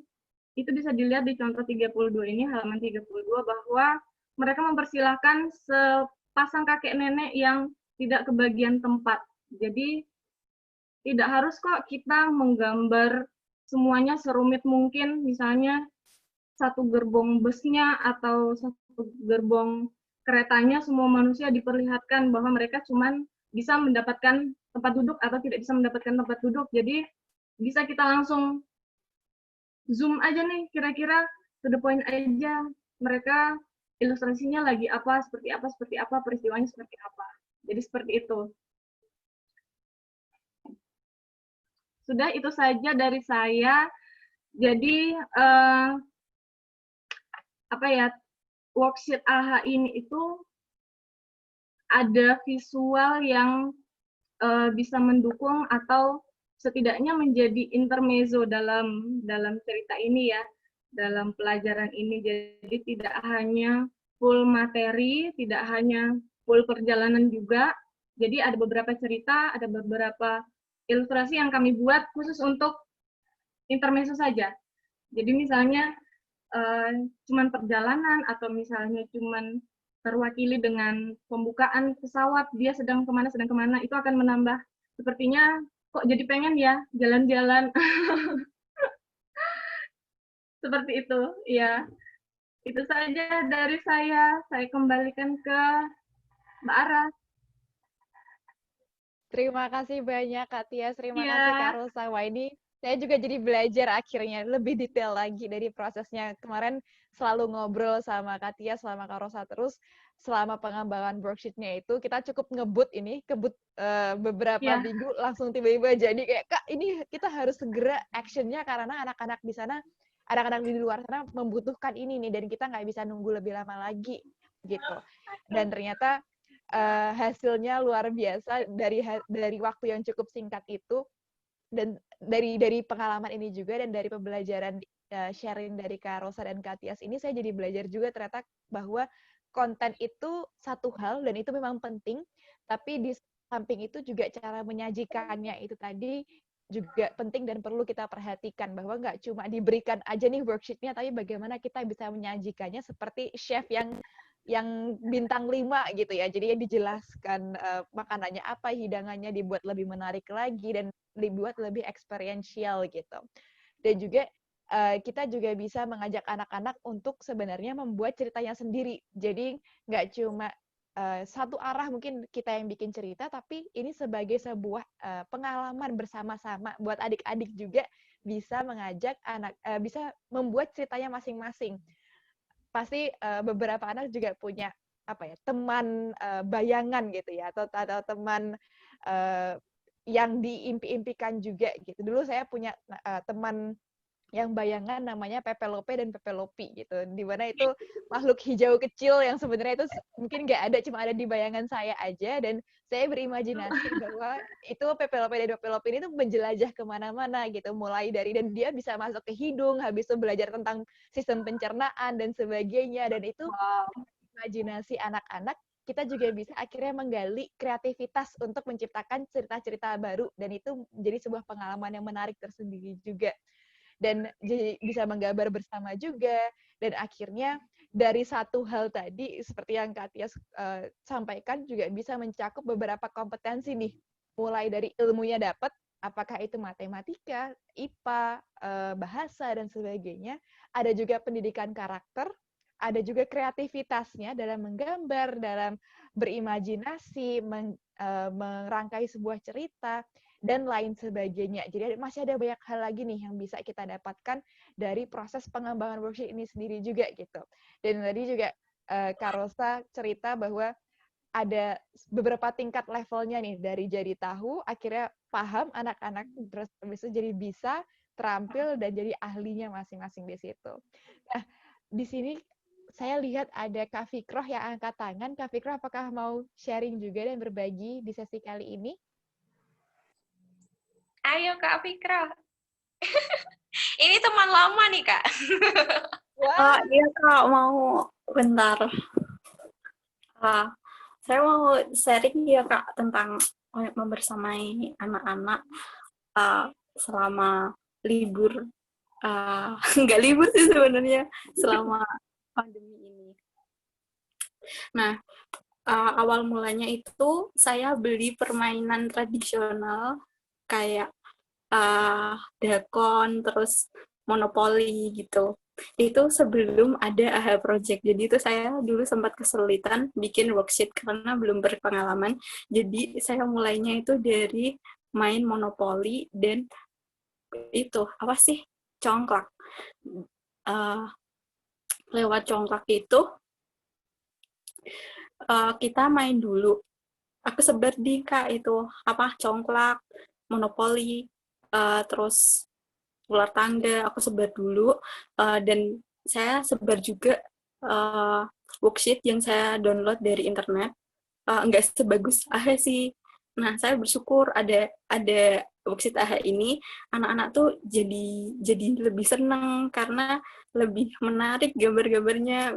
S2: itu bisa dilihat di contoh 32 ini, halaman 32, bahwa mereka mempersilahkan sepasang kakek nenek yang tidak kebagian tempat. Jadi tidak harus kok kita menggambar semuanya serumit mungkin, misalnya satu gerbong busnya atau satu gerbong keretanya, semua manusia diperlihatkan bahwa mereka cuman bisa mendapatkan tempat duduk atau tidak bisa mendapatkan tempat duduk. Jadi bisa kita langsung zoom aja nih, kira-kira to the point aja, mereka ilustrasinya lagi apa, seperti apa, peristiwanya seperti apa. Jadi seperti itu. Sudah, itu saja dari saya. Jadi worksheet AHA ini itu ada visual yang bisa mendukung atau setidaknya menjadi intermezzo dalam cerita ini ya, dalam pelajaran ini. Jadi tidak hanya full materi, tidak hanya full perjalanan juga. Jadi ada beberapa cerita, ada beberapa ilustrasi yang kami buat khusus untuk intermezzo saja. Jadi misalnya cuman perjalanan, atau misalnya cuman terwakili dengan pembukaan pesawat, dia sedang kemana, itu akan menambah, sepertinya kok jadi pengen ya jalan-jalan. seperti itu. Ya, itu saja dari saya. Saya kembalikan ke Mbak Ara.
S4: Terima kasih banyak Kak Tias, terima kasih Kak
S2: Iya.
S4: Rosa. Wah ini saya juga jadi belajar akhirnya lebih detail lagi dari prosesnya. Kemarin selalu ngobrol sama Kak Tias, sama Kak Rosa terus selama pengembangan worksheet-nya itu kita cukup kebut beberapa
S2: Iya.
S4: minggu langsung tiba-tiba jadi kayak Kak ini kita harus segera action-nya karena anak-anak di sana, anak-anak di luar sana membutuhkan ini nih dan kita nggak bisa nunggu lebih lama lagi gitu. Dan ternyata hasilnya luar biasa dari waktu yang cukup singkat itu dan dari pengalaman ini juga dan dari pembelajaran sharing dari Kak Rosa dan Kak Tias ini saya jadi belajar juga ternyata bahwa konten itu satu hal dan itu memang penting tapi di samping itu juga cara menyajikannya itu tadi juga penting dan perlu kita perhatikan bahwa nggak cuma diberikan aja nih worksheet-nya tapi bagaimana kita bisa menyajikannya seperti chef yang bintang 5 gitu ya. Jadi yang dijelaskan makanannya apa, hidangannya dibuat lebih menarik lagi dan dibuat lebih experiential gitu. Dan juga kita juga bisa mengajak anak-anak untuk sebenarnya membuat ceritanya sendiri. Jadi nggak cuma satu arah mungkin kita yang bikin cerita, tapi ini sebagai sebuah pengalaman bersama-sama buat adik-adik juga bisa mengajak anak, bisa membuat ceritanya masing-masing. Pasti beberapa anak juga punya apa ya teman bayangan gitu ya atau teman yang diimpi-impikan juga gitu. Dulu saya punya teman yang bayangan namanya Pepelope dan Pepelopi gitu. Di mana itu makhluk hijau kecil yang sebenarnya itu mungkin nggak ada, cuma ada di bayangan saya aja. Dan saya berimajinasi bahwa itu Pepelope dan Pepelopi ini tuh menjelajah kemana-mana gitu. Mulai dari, dan dia bisa masuk ke hidung, habis itu belajar tentang sistem pencernaan dan sebagainya. Dan itu imajinasi anak-anak, kita juga bisa akhirnya menggali kreativitas untuk menciptakan cerita-cerita baru. Dan itu menjadi sebuah pengalaman yang menarik tersendiri juga. Dan jadi bisa menggambar bersama juga dan akhirnya dari satu hal tadi seperti yang Kak Tias sampaikan juga bisa mencakup beberapa kompetensi nih mulai dari ilmunya dapat apakah itu matematika, IPA, bahasa dan sebagainya, ada juga pendidikan karakter, ada juga kreativitasnya dalam menggambar, dalam berimajinasi, merangkai sebuah cerita dan lain sebagainya. Jadi masih ada banyak hal lagi nih yang bisa kita dapatkan dari proses pengembangan worksheet ini sendiri juga gitu. Dan tadi juga Kak Rosa cerita bahwa ada beberapa tingkat levelnya nih dari jadi tahu akhirnya paham anak-anak terus habis itu jadi bisa terampil dan jadi ahlinya masing-masing di situ. Nah, di sini saya lihat ada Kak Fikroh yang angkat tangan. Kak Fikroh apakah mau sharing juga dan berbagi di sesi kali ini?
S1: Ayo Kak Fikra. Ini teman lama nih Kak.
S3: Oh iya Kak, mau bentar. Saya mau sharing ya Kak tentang membersamai anak-anak selama libur. Nggak libur sih sebenarnya, selama pandemi ini. Nah, awal mulanya itu saya beli permainan tradisional kayak dakon, terus monopoli gitu. Itu sebelum ada AHA Project. Jadi itu saya dulu sempat kesulitan bikin worksheet karena belum berpengalaman. Jadi saya mulainya itu dari main monopoli dan itu apa sih? Congklak. Lewat congklak itu kita main dulu. Aku sebar di Kak itu apa congklak, monopoli, terus ular tangga, aku sebar dulu, dan saya sebar juga worksheet yang saya download dari internet, nggak sebagus AHA sih. Nah, saya bersyukur ada worksheet AHA ini, anak-anak tuh jadi lebih seneng karena lebih menarik gambar-gambarnya.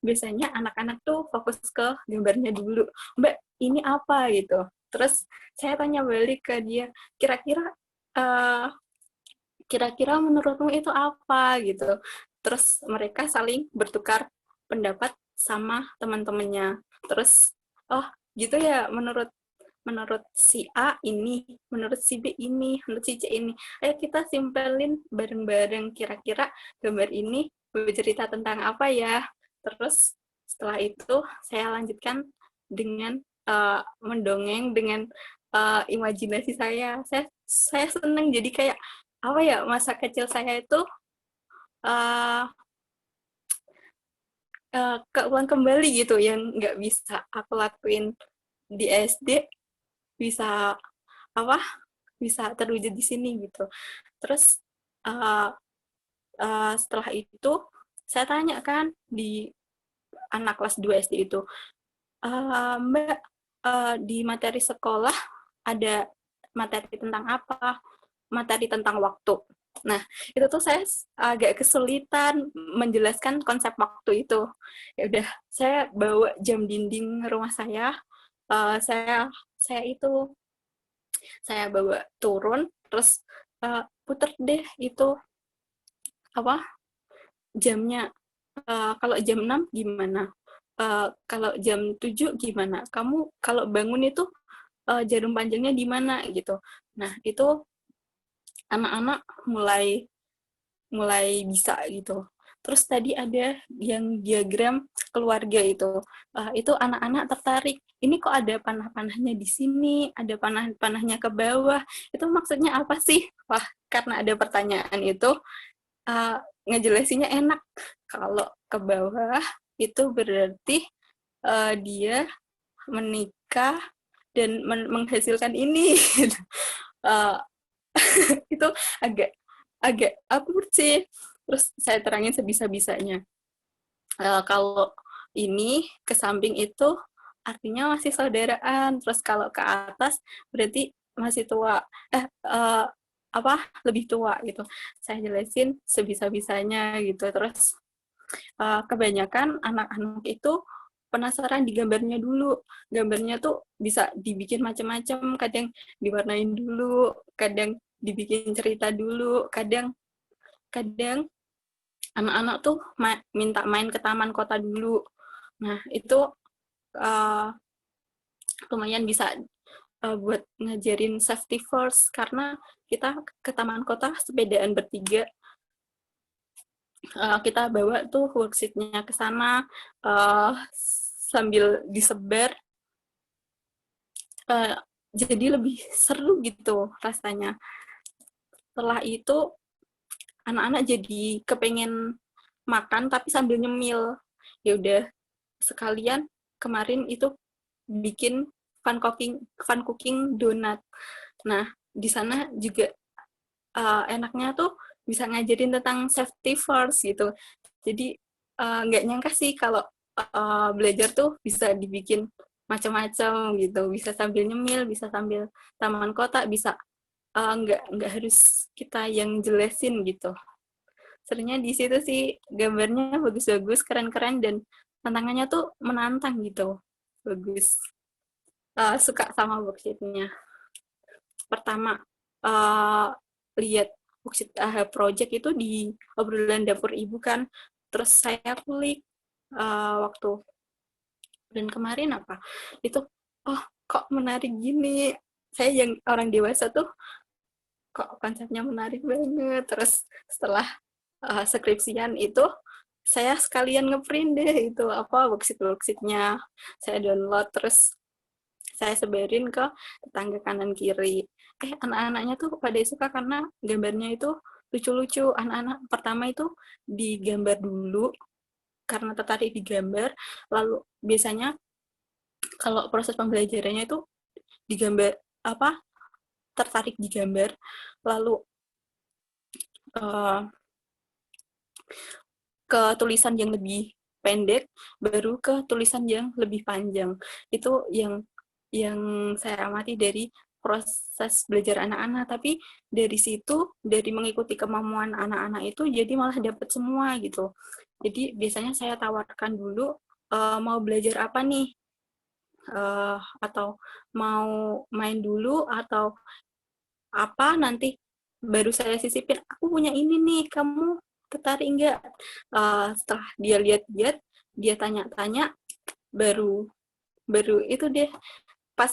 S3: Biasanya anak-anak tuh fokus ke gambarnya dulu. Mbak, ini apa gitu. Terus saya tanya balik ke dia, kira-kira menurutmu itu apa gitu. Terus mereka saling bertukar pendapat sama teman-temannya. Terus, oh gitu ya, menurut menurut si A ini, menurut si B ini, menurut si C ini. Ayo kita simpelin bareng-bareng, kira-kira gambar ini bercerita tentang apa ya. Terus setelah itu saya lanjutkan dengan mendongeng dengan imajinasi saya. Saya seneng, jadi kayak apa ya, masa kecil saya itu uh, keulang kembali gitu, yang nggak bisa aku lakuin di SD, bisa apa, bisa terwujud di sini gitu. Terus setelah itu saya tanya kan di anak kelas 2 SD itu, Mbak, di materi sekolah ada materi tentang apa? Materi tentang waktu. Nah, itu tuh saya agak kesulitan menjelaskan konsep waktu itu. Ya udah, saya bawa jam dinding rumah saya, saya bawa turun, terus puter deh itu apa jamnya. Kalau jam 6 gimana? Kalau jam 7 gimana? Kamu kalau bangun itu jarum panjangnya di mana gitu. Nah, itu anak-anak mulai mulai bisa gitu. Terus tadi ada yang diagram keluarga itu anak-anak tertarik. Ini kok ada panah-panahnya di sini, ada panah-panahnya ke bawah. Itu maksudnya apa sih? Wah, karena ada pertanyaan itu, ngejelasinnya enak. Kalau ke bawah itu berarti dia menikah dan menghasilkan ini. Itu agak agak absurd sih. Terus saya terangin sebisa-bisanya. Kalau ini ke samping itu artinya masih saudaraan. Terus kalau ke atas berarti masih tua. Apa lebih tua gitu. Saya jelasin sebisa-bisanya gitu. Terus kebanyakan anak-anak itu penasaran di gambarnya dulu. Gambarnya tuh bisa dibikin macam-macam, kadang diwarnain dulu, kadang dibikin cerita dulu, kadang anak-anak tuh minta main ke taman kota dulu. Nah, itu lumayan bisa buat ngajarin safety first, karena kita ke taman kota sepedaan bertiga. Kita bawa tuh worksheet-nya ke sana sambil disebar, jadi lebih seru gitu rasanya. Setelah itu anak-anak jadi kepengen makan tapi sambil nyemil. Ya udah, sekalian kemarin itu bikin fun cooking donat. Nah, di sana juga enaknya tuh bisa ngajarin tentang safety first gitu. Jadi nggak nyangka sih kalau belajar tuh bisa dibikin macam-macam gitu. Bisa sambil nyemil, bisa sambil taman kota, bisa nggak harus kita yang jelasin gitu. Sebenarnya di situ sih gambarnya bagus-bagus, keren-keren, dan tantangannya tuh menantang gitu. Bagus. Suka sama worksheet-nya. Pertama, lihat worksheet project itu di obrolan dapur ibu kan. Terus saya klik waktu bulan kemarin apa. Itu, kok menarik gini. Saya yang orang dewasa tuh, kok konsepnya menarik banget. Terus setelah skripsian itu, saya sekalian ngeprint deh itu worksheet-worksheetnya. Saya download, terus saya sebarin ke tetangga kanan kiri. Anak-anaknya tuh pada suka karena gambarnya itu lucu-lucu. Anak-anak pertama itu digambar dulu karena tertarik di gambar, lalu biasanya kalau proses pembelajarannya itu digambar tertarik di gambar, lalu ke tulisan yang lebih pendek, baru ke tulisan yang lebih panjang. Itu yang saya amati dari proses belajar anak-anak. Tapi dari situ, dari mengikuti kemampuan anak-anak itu, jadi malah dapat semua gitu. Jadi biasanya saya tawarkan dulu, mau belajar apa nih? Atau mau main dulu, atau apa, nanti baru saya sisipin, aku punya ini nih, kamu tertarik nggak? Setelah dia lihat-lihat, dia tanya-tanya, baru itu deh pas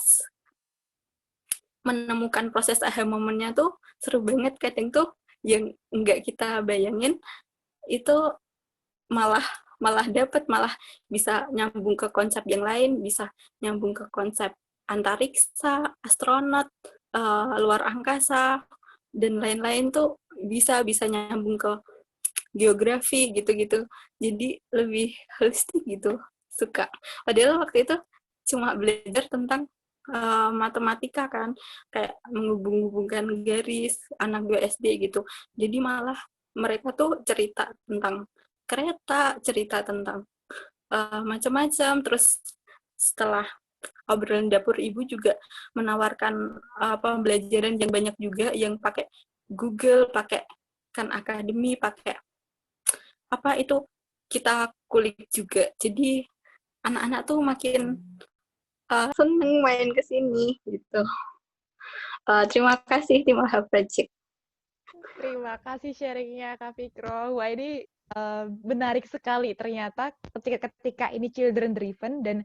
S3: menemukan proses aha momennya tuh seru banget. Kadang tuh yang nggak kita bayangin itu malah malah dapet, malah bisa nyambung ke konsep yang lain, bisa nyambung ke konsep antariksa, astronot, luar angkasa, dan lain-lain tuh bisa nyambung ke geografi gitu-gitu. Jadi lebih holistik gitu, suka. Padahal waktu itu cuma belajar tentang matematika kan, kayak menghubung-hubungkan garis, anak 2 SD gitu. Jadi malah mereka tuh cerita tentang kereta, cerita tentang macam-macam. Terus setelah obrolan dapur ibu juga menawarkan pembelajaran yang banyak juga, yang pakai Google, pakai Khan Academy, pakai apa itu kita kulik juga. Jadi anak-anak tuh makin seneng main ke sini gitu. Terima kasih tim AHA Project.
S4: Terima kasih sharingnya Kak Fikro. Wah, ini menarik sekali ternyata ketika ini children driven dan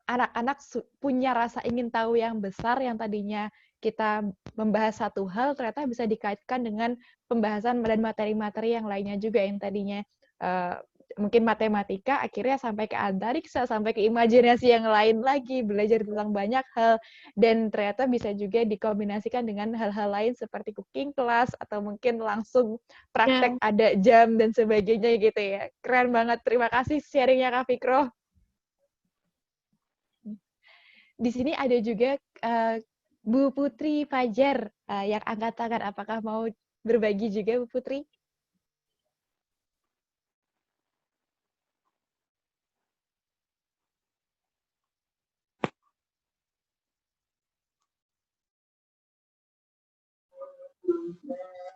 S4: anak-anak punya rasa ingin tahu yang besar, yang tadinya kita membahas satu hal ternyata bisa dikaitkan dengan pembahasan dan materi-materi yang lainnya juga, yang tadinya mungkin matematika akhirnya sampai ke antariksa, sampai ke imajinasi yang lain lagi, belajar tentang banyak hal, dan ternyata bisa juga dikombinasikan dengan hal-hal lain seperti cooking class atau mungkin langsung praktek ada jam dan sebagainya gitu ya. Keren banget. Terima kasih sharingnya Kak Fikro. Di sini ada juga Bu Putri Fajar yang angkat tangan. Apakah mau berbagi juga Bu Putri?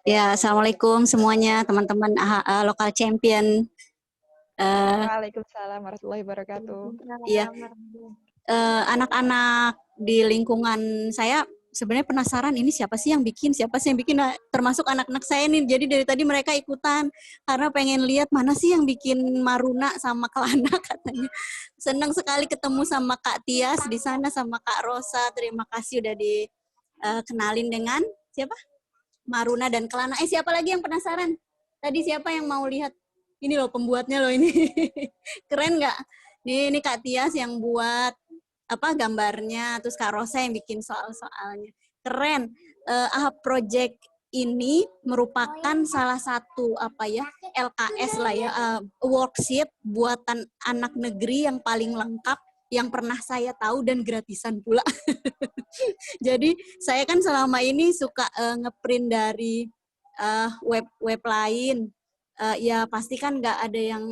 S5: Ya, Assalamualaikum semuanya, teman-teman AHA Lokal Champion.
S4: Waalaikumsalam warahmatullahi wabarakatuh.
S5: Iya, anak-anak di lingkungan saya sebenarnya penasaran ini siapa sih yang bikin, nah, termasuk anak-anak saya nih. Jadi dari tadi mereka ikutan karena pengen lihat mana sih yang bikin Maruna sama Kelana katanya. Senang sekali ketemu sama Kak Tias di sana, sama Kak Rosa. Terima kasih udah dikenalin dengan siapa? Maruna dan Kelana. Siapa lagi yang penasaran? Tadi siapa yang mau lihat? Ini loh pembuatnya loh ini. Keren nggak? Ini Kak Tias yang buat gambarnya, terus Kak Rosa yang bikin soal-soalnya. Keren. AHA Project ini merupakan salah satu LKS lah ya, worksheet buatan anak negeri yang paling lengkap yang pernah saya tahu dan gratisan pula. Jadi saya kan selama ini suka ngeprint dari web lain. Ya pasti kan nggak ada yang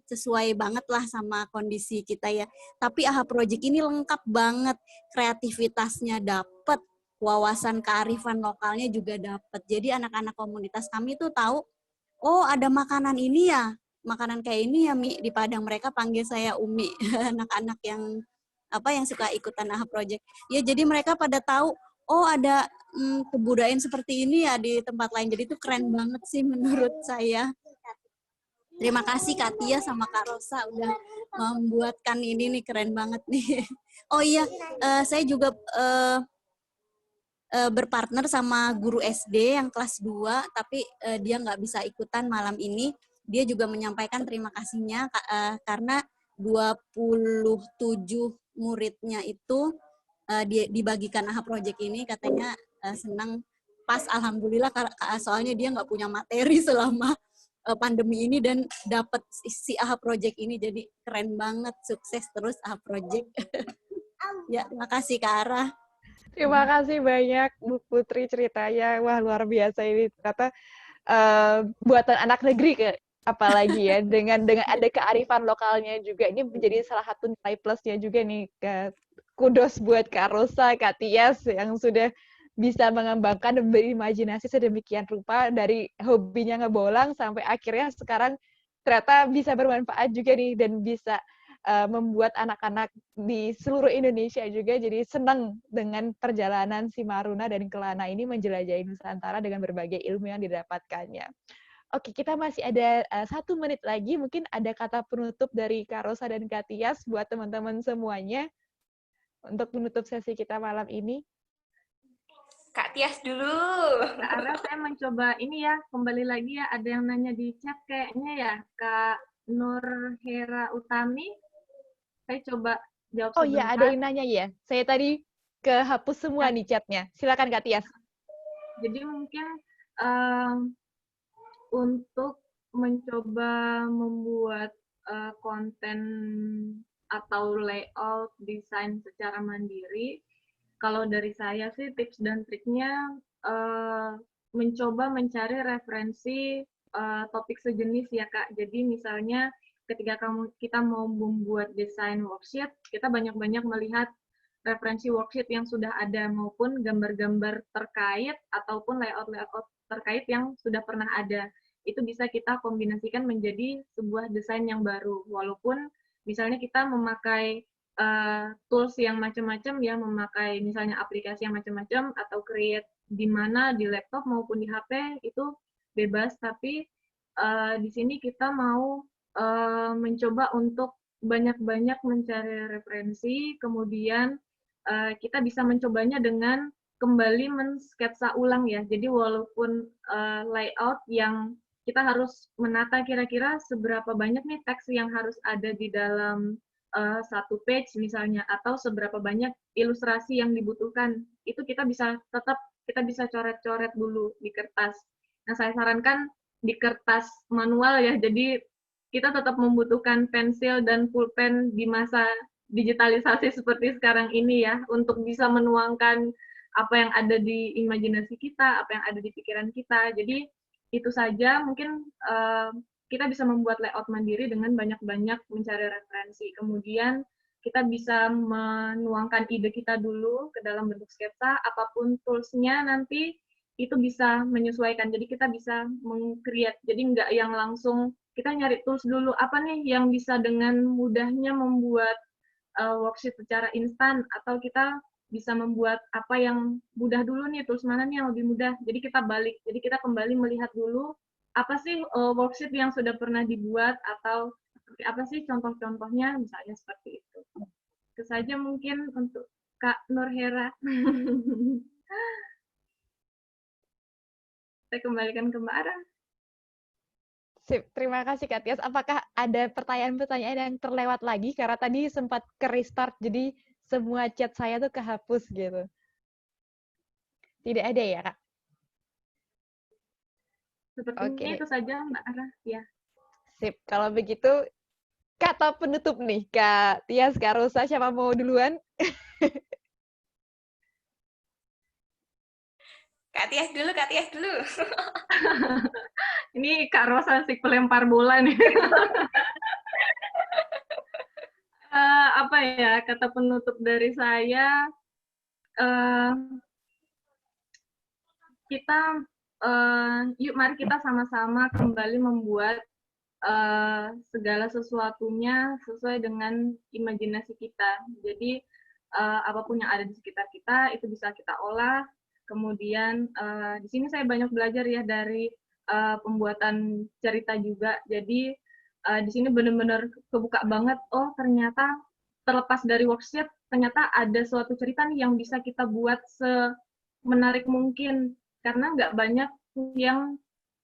S5: sesuai banget lah sama kondisi kita ya. Tapi AHA Project ini lengkap banget, kreativitasnya dapet, wawasan kearifan lokalnya juga dapet. Jadi anak-anak komunitas kami tuh tahu, oh ada makanan ini ya, makanan kayak ini ya Mi, di Padang mereka panggil saya Umi. Anak-anak yang suka ikutan AHA Project. Ya jadi mereka pada tahu, oh ada kebudayaan seperti ini ya di tempat lain. Jadi itu keren banget sih menurut saya. Terima kasih Kak Tia sama Kak Rosa udah membuatkan ini nih, keren banget nih. Oh iya, saya juga berpartner sama guru SD yang kelas 2, tapi dia nggak bisa ikutan malam ini. Dia juga menyampaikan terima kasihnya karena 27 muridnya itu dibagikan AHA Project ini, katanya senang pas, alhamdulillah, soalnya dia nggak punya materi selama pandemi ini dan dapat si AHA Project ini, jadi keren banget, sukses terus AHA Project. Ya, terima kasih Kak Ara.
S4: Terima kasih banyak Bu Putri ceritanya, wah luar biasa ini ternyata buatan anak negeri apalagi ya dengan ada kearifan lokalnya juga, ini menjadi salah satu nilai plusnya juga nih. Kudos buat Kak Rosa, Kak Tias yang sudah bisa mengembangkan dan berimajinasi sedemikian rupa dari hobinya ngebolang sampai akhirnya sekarang ternyata bisa bermanfaat juga nih dan bisa membuat anak-anak di seluruh Indonesia juga jadi senang dengan perjalanan si Maruna dan Kelana ini menjelajahi Nusantara dengan berbagai ilmu yang didapatkannya. Oke, kita masih ada 1 menit lagi. Mungkin ada kata penutup dari Kak Rosa dan Kak Tias buat teman-teman semuanya untuk menutup sesi kita malam ini.
S1: Kak Tias dulu.
S2: Kak Ara, saya mencoba ini ya, kembali lagi ya, ada yang nanya di chat kayaknya ya, Kak Nur Hera Utami. Saya coba jawab
S4: Oh iya, ada
S2: sebentar.
S4: yang nanya ya. Saya tadi kehapus semua nih chatnya. Silakan Kak Tias.
S2: Jadi mungkin untuk mencoba membuat konten atau layout desain secara mandiri, kalau dari saya sih tips dan triknya mencoba mencari referensi topik sejenis ya Kak. Jadi misalnya ketika kita mau membuat desain worksheet, kita banyak-banyak melihat referensi worksheet yang sudah ada maupun gambar-gambar terkait ataupun layout-layout terkait yang sudah pernah ada. Itu bisa kita kombinasikan menjadi sebuah desain yang baru. Walaupun misalnya kita memakai tools yang macam-macam, ya memakai misalnya aplikasi yang macam-macam atau create di mana di laptop maupun di HP itu bebas. Tapi di sini kita mau mencoba untuk banyak-banyak mencari referensi, kemudian kita bisa mencobanya dengan kembali mensketsa ulang ya. Jadi walaupun layout yang kita harus menata kira-kira seberapa banyak nih teks yang harus ada di dalam satu page misalnya, atau seberapa banyak ilustrasi yang dibutuhkan, itu kita bisa coret-coret dulu di kertas. Nah, saya sarankan di kertas manual ya, jadi kita tetap membutuhkan pensil dan pulpen di masa digitalisasi seperti sekarang ini ya, untuk bisa menuangkan apa yang ada di imajinasi kita, apa yang ada di pikiran kita. Jadi itu saja, mungkin kita bisa membuat layout mandiri dengan banyak-banyak mencari referensi. Kemudian kita bisa menuangkan ide kita dulu ke dalam bentuk sketsa, apapun tools-nya nanti itu bisa menyesuaikan. Jadi kita bisa meng-create, jadi nggak yang langsung kita nyari tools dulu, apa nih yang bisa dengan mudahnya membuat worksheet secara instan, atau kita bisa membuat apa yang mudah dulu nih, tools mana nih yang lebih mudah. Jadi kita balik, jadi kita kembali melihat dulu apa sih worksheet yang sudah pernah dibuat, atau apa sih contoh-contohnya, misalnya seperti itu. Itu saja mungkin untuk Kak Nur Hera. Saya kembalikan ke Mbak Ara.
S4: Sip, terima kasih Kak Tias. Apakah ada pertanyaan-pertanyaan yang terlewat lagi? Karena tadi sempat ke-restart, jadi semua chat saya tuh kehapus gitu. Tidak ada ya, Kak?
S2: Sepertinya
S4: Oke,
S2: itu saja Mbak Ara. Ya.
S4: sip. Kalau begitu, kata penutup nih, Kak Tias, Kak Rosa, siapa mau duluan?
S1: Kak Tias dulu, Kak Tias dulu.
S2: Ini Kak Rosa si pelempar bola nih. Apa ya, kata penutup dari saya, yuk mari kita sama-sama kembali membuat segala sesuatunya sesuai dengan imajinasi kita. Jadi apapun yang ada di sekitar kita itu bisa kita olah. Kemudian di sini saya banyak belajar ya dari pembuatan cerita juga. Jadi di sini benar-benar kebuka banget. Oh ternyata terlepas dari worksheet, ternyata ada suatu cerita nih yang bisa kita buat semenarik mungkin. Karena nggak banyak yang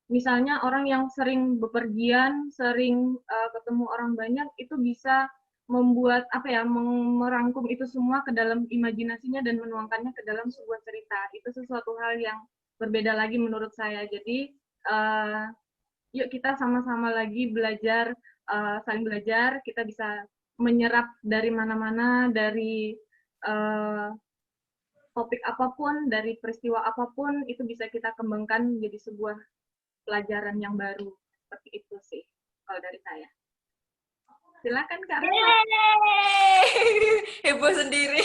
S2: misalnya orang yang sering bepergian, sering ketemu orang banyak, itu bisa membuat apa ya, merangkum itu semua ke dalam imajinasinya dan menuangkannya ke dalam sebuah cerita. Itu sesuatu hal yang berbeda lagi menurut saya. Jadi yuk kita sama-sama lagi belajar, saling belajar. Kita bisa menyerap dari mana-mana, dari topik apapun, dari peristiwa apapun, itu bisa kita kembangkan menjadi sebuah pelajaran yang baru. Seperti itu sih kalau dari saya. Silakan Kak Rosa.
S1: Heboh sendiri.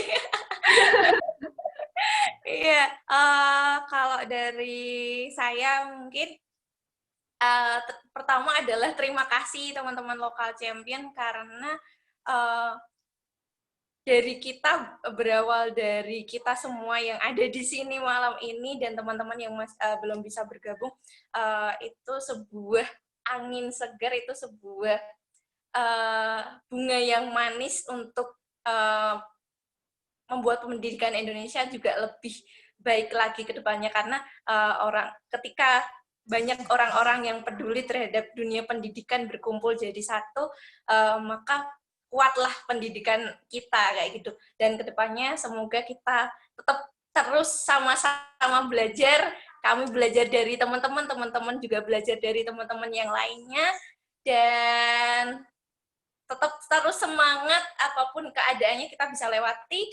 S1: Iya, kalau dari saya mungkin pertama adalah terima kasih teman-teman lokal champion, karena dari kita, berawal dari kita semua yang ada di sini malam ini dan teman-teman yang belum bisa bergabung, itu sebuah angin segar, itu sebuah bunga yang manis untuk membuat pendidikan Indonesia juga lebih baik lagi ke depannya, karena ketika banyak orang-orang yang peduli terhadap dunia pendidikan berkumpul jadi satu, maka kuatlah pendidikan kita kayak gitu. Dan kedepannya semoga kita tetap terus sama-sama belajar. Kami belajar dari teman-teman, teman-teman juga belajar dari teman-teman yang lainnya, dan tetap terus semangat, apapun keadaannya kita bisa lewati.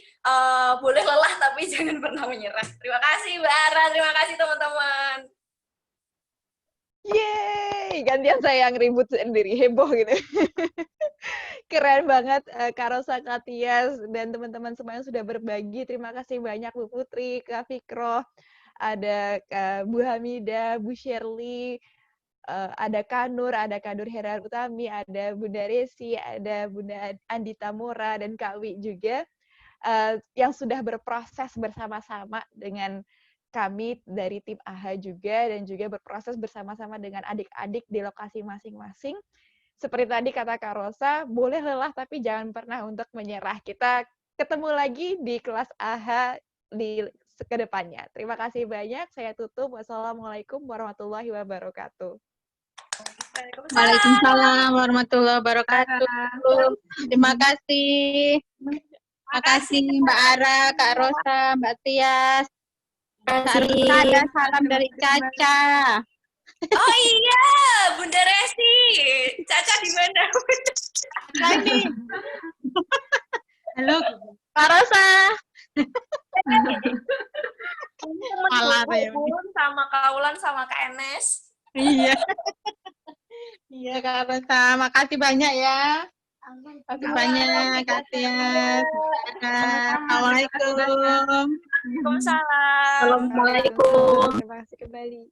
S1: Boleh lelah tapi jangan pernah menyerah. Terima kasih Mbak Ara, terima kasih teman-teman.
S4: Yeay, gantian saya yang ribut sendiri, heboh gitu. Keren banget Kak Rosa, Kak Tias, dan teman-teman semua yang sudah berbagi. Terima kasih banyak Bu Putri, Kak Fikro, ada Bu Hamidah, Bu Shirley, ada Kak Nur Herar Utami, ada Bunda Resi, ada Bunda Andita Mora, dan Kak Wi juga, yang sudah berproses bersama-sama dengan kami dari tim AHA juga, dan juga berproses bersama-sama dengan adik-adik di lokasi masing-masing. Seperti tadi kata Kak Rosa, boleh lelah tapi jangan pernah untuk menyerah. Kita ketemu lagi di kelas AHA di kedepannya. Terima kasih banyak. Saya tutup. Wassalamualaikum warahmatullahi wabarakatuh.
S6: Waalaikumsalam warahmatullahi wabarakatuh. Terima kasih. Terima kasih Mbak Ara, Kak Rosa, Mbak Tias. Kak Rita, ada salam dari Caca.
S1: Oh iya, Bunda Resi. Caca di mana?
S6: Lagi. Halo, Kak Rosa. Malah ya.
S1: Sama Kak Ulan sama Kak Enes.
S6: Iya. Iya Kak Rosa, makasih banyak ya. Makasih banyak Kak Tias. Assalamualaikum.
S1: Waalaikumsalam.
S3: Assalamualaikum.
S4: Terima kasih kembali.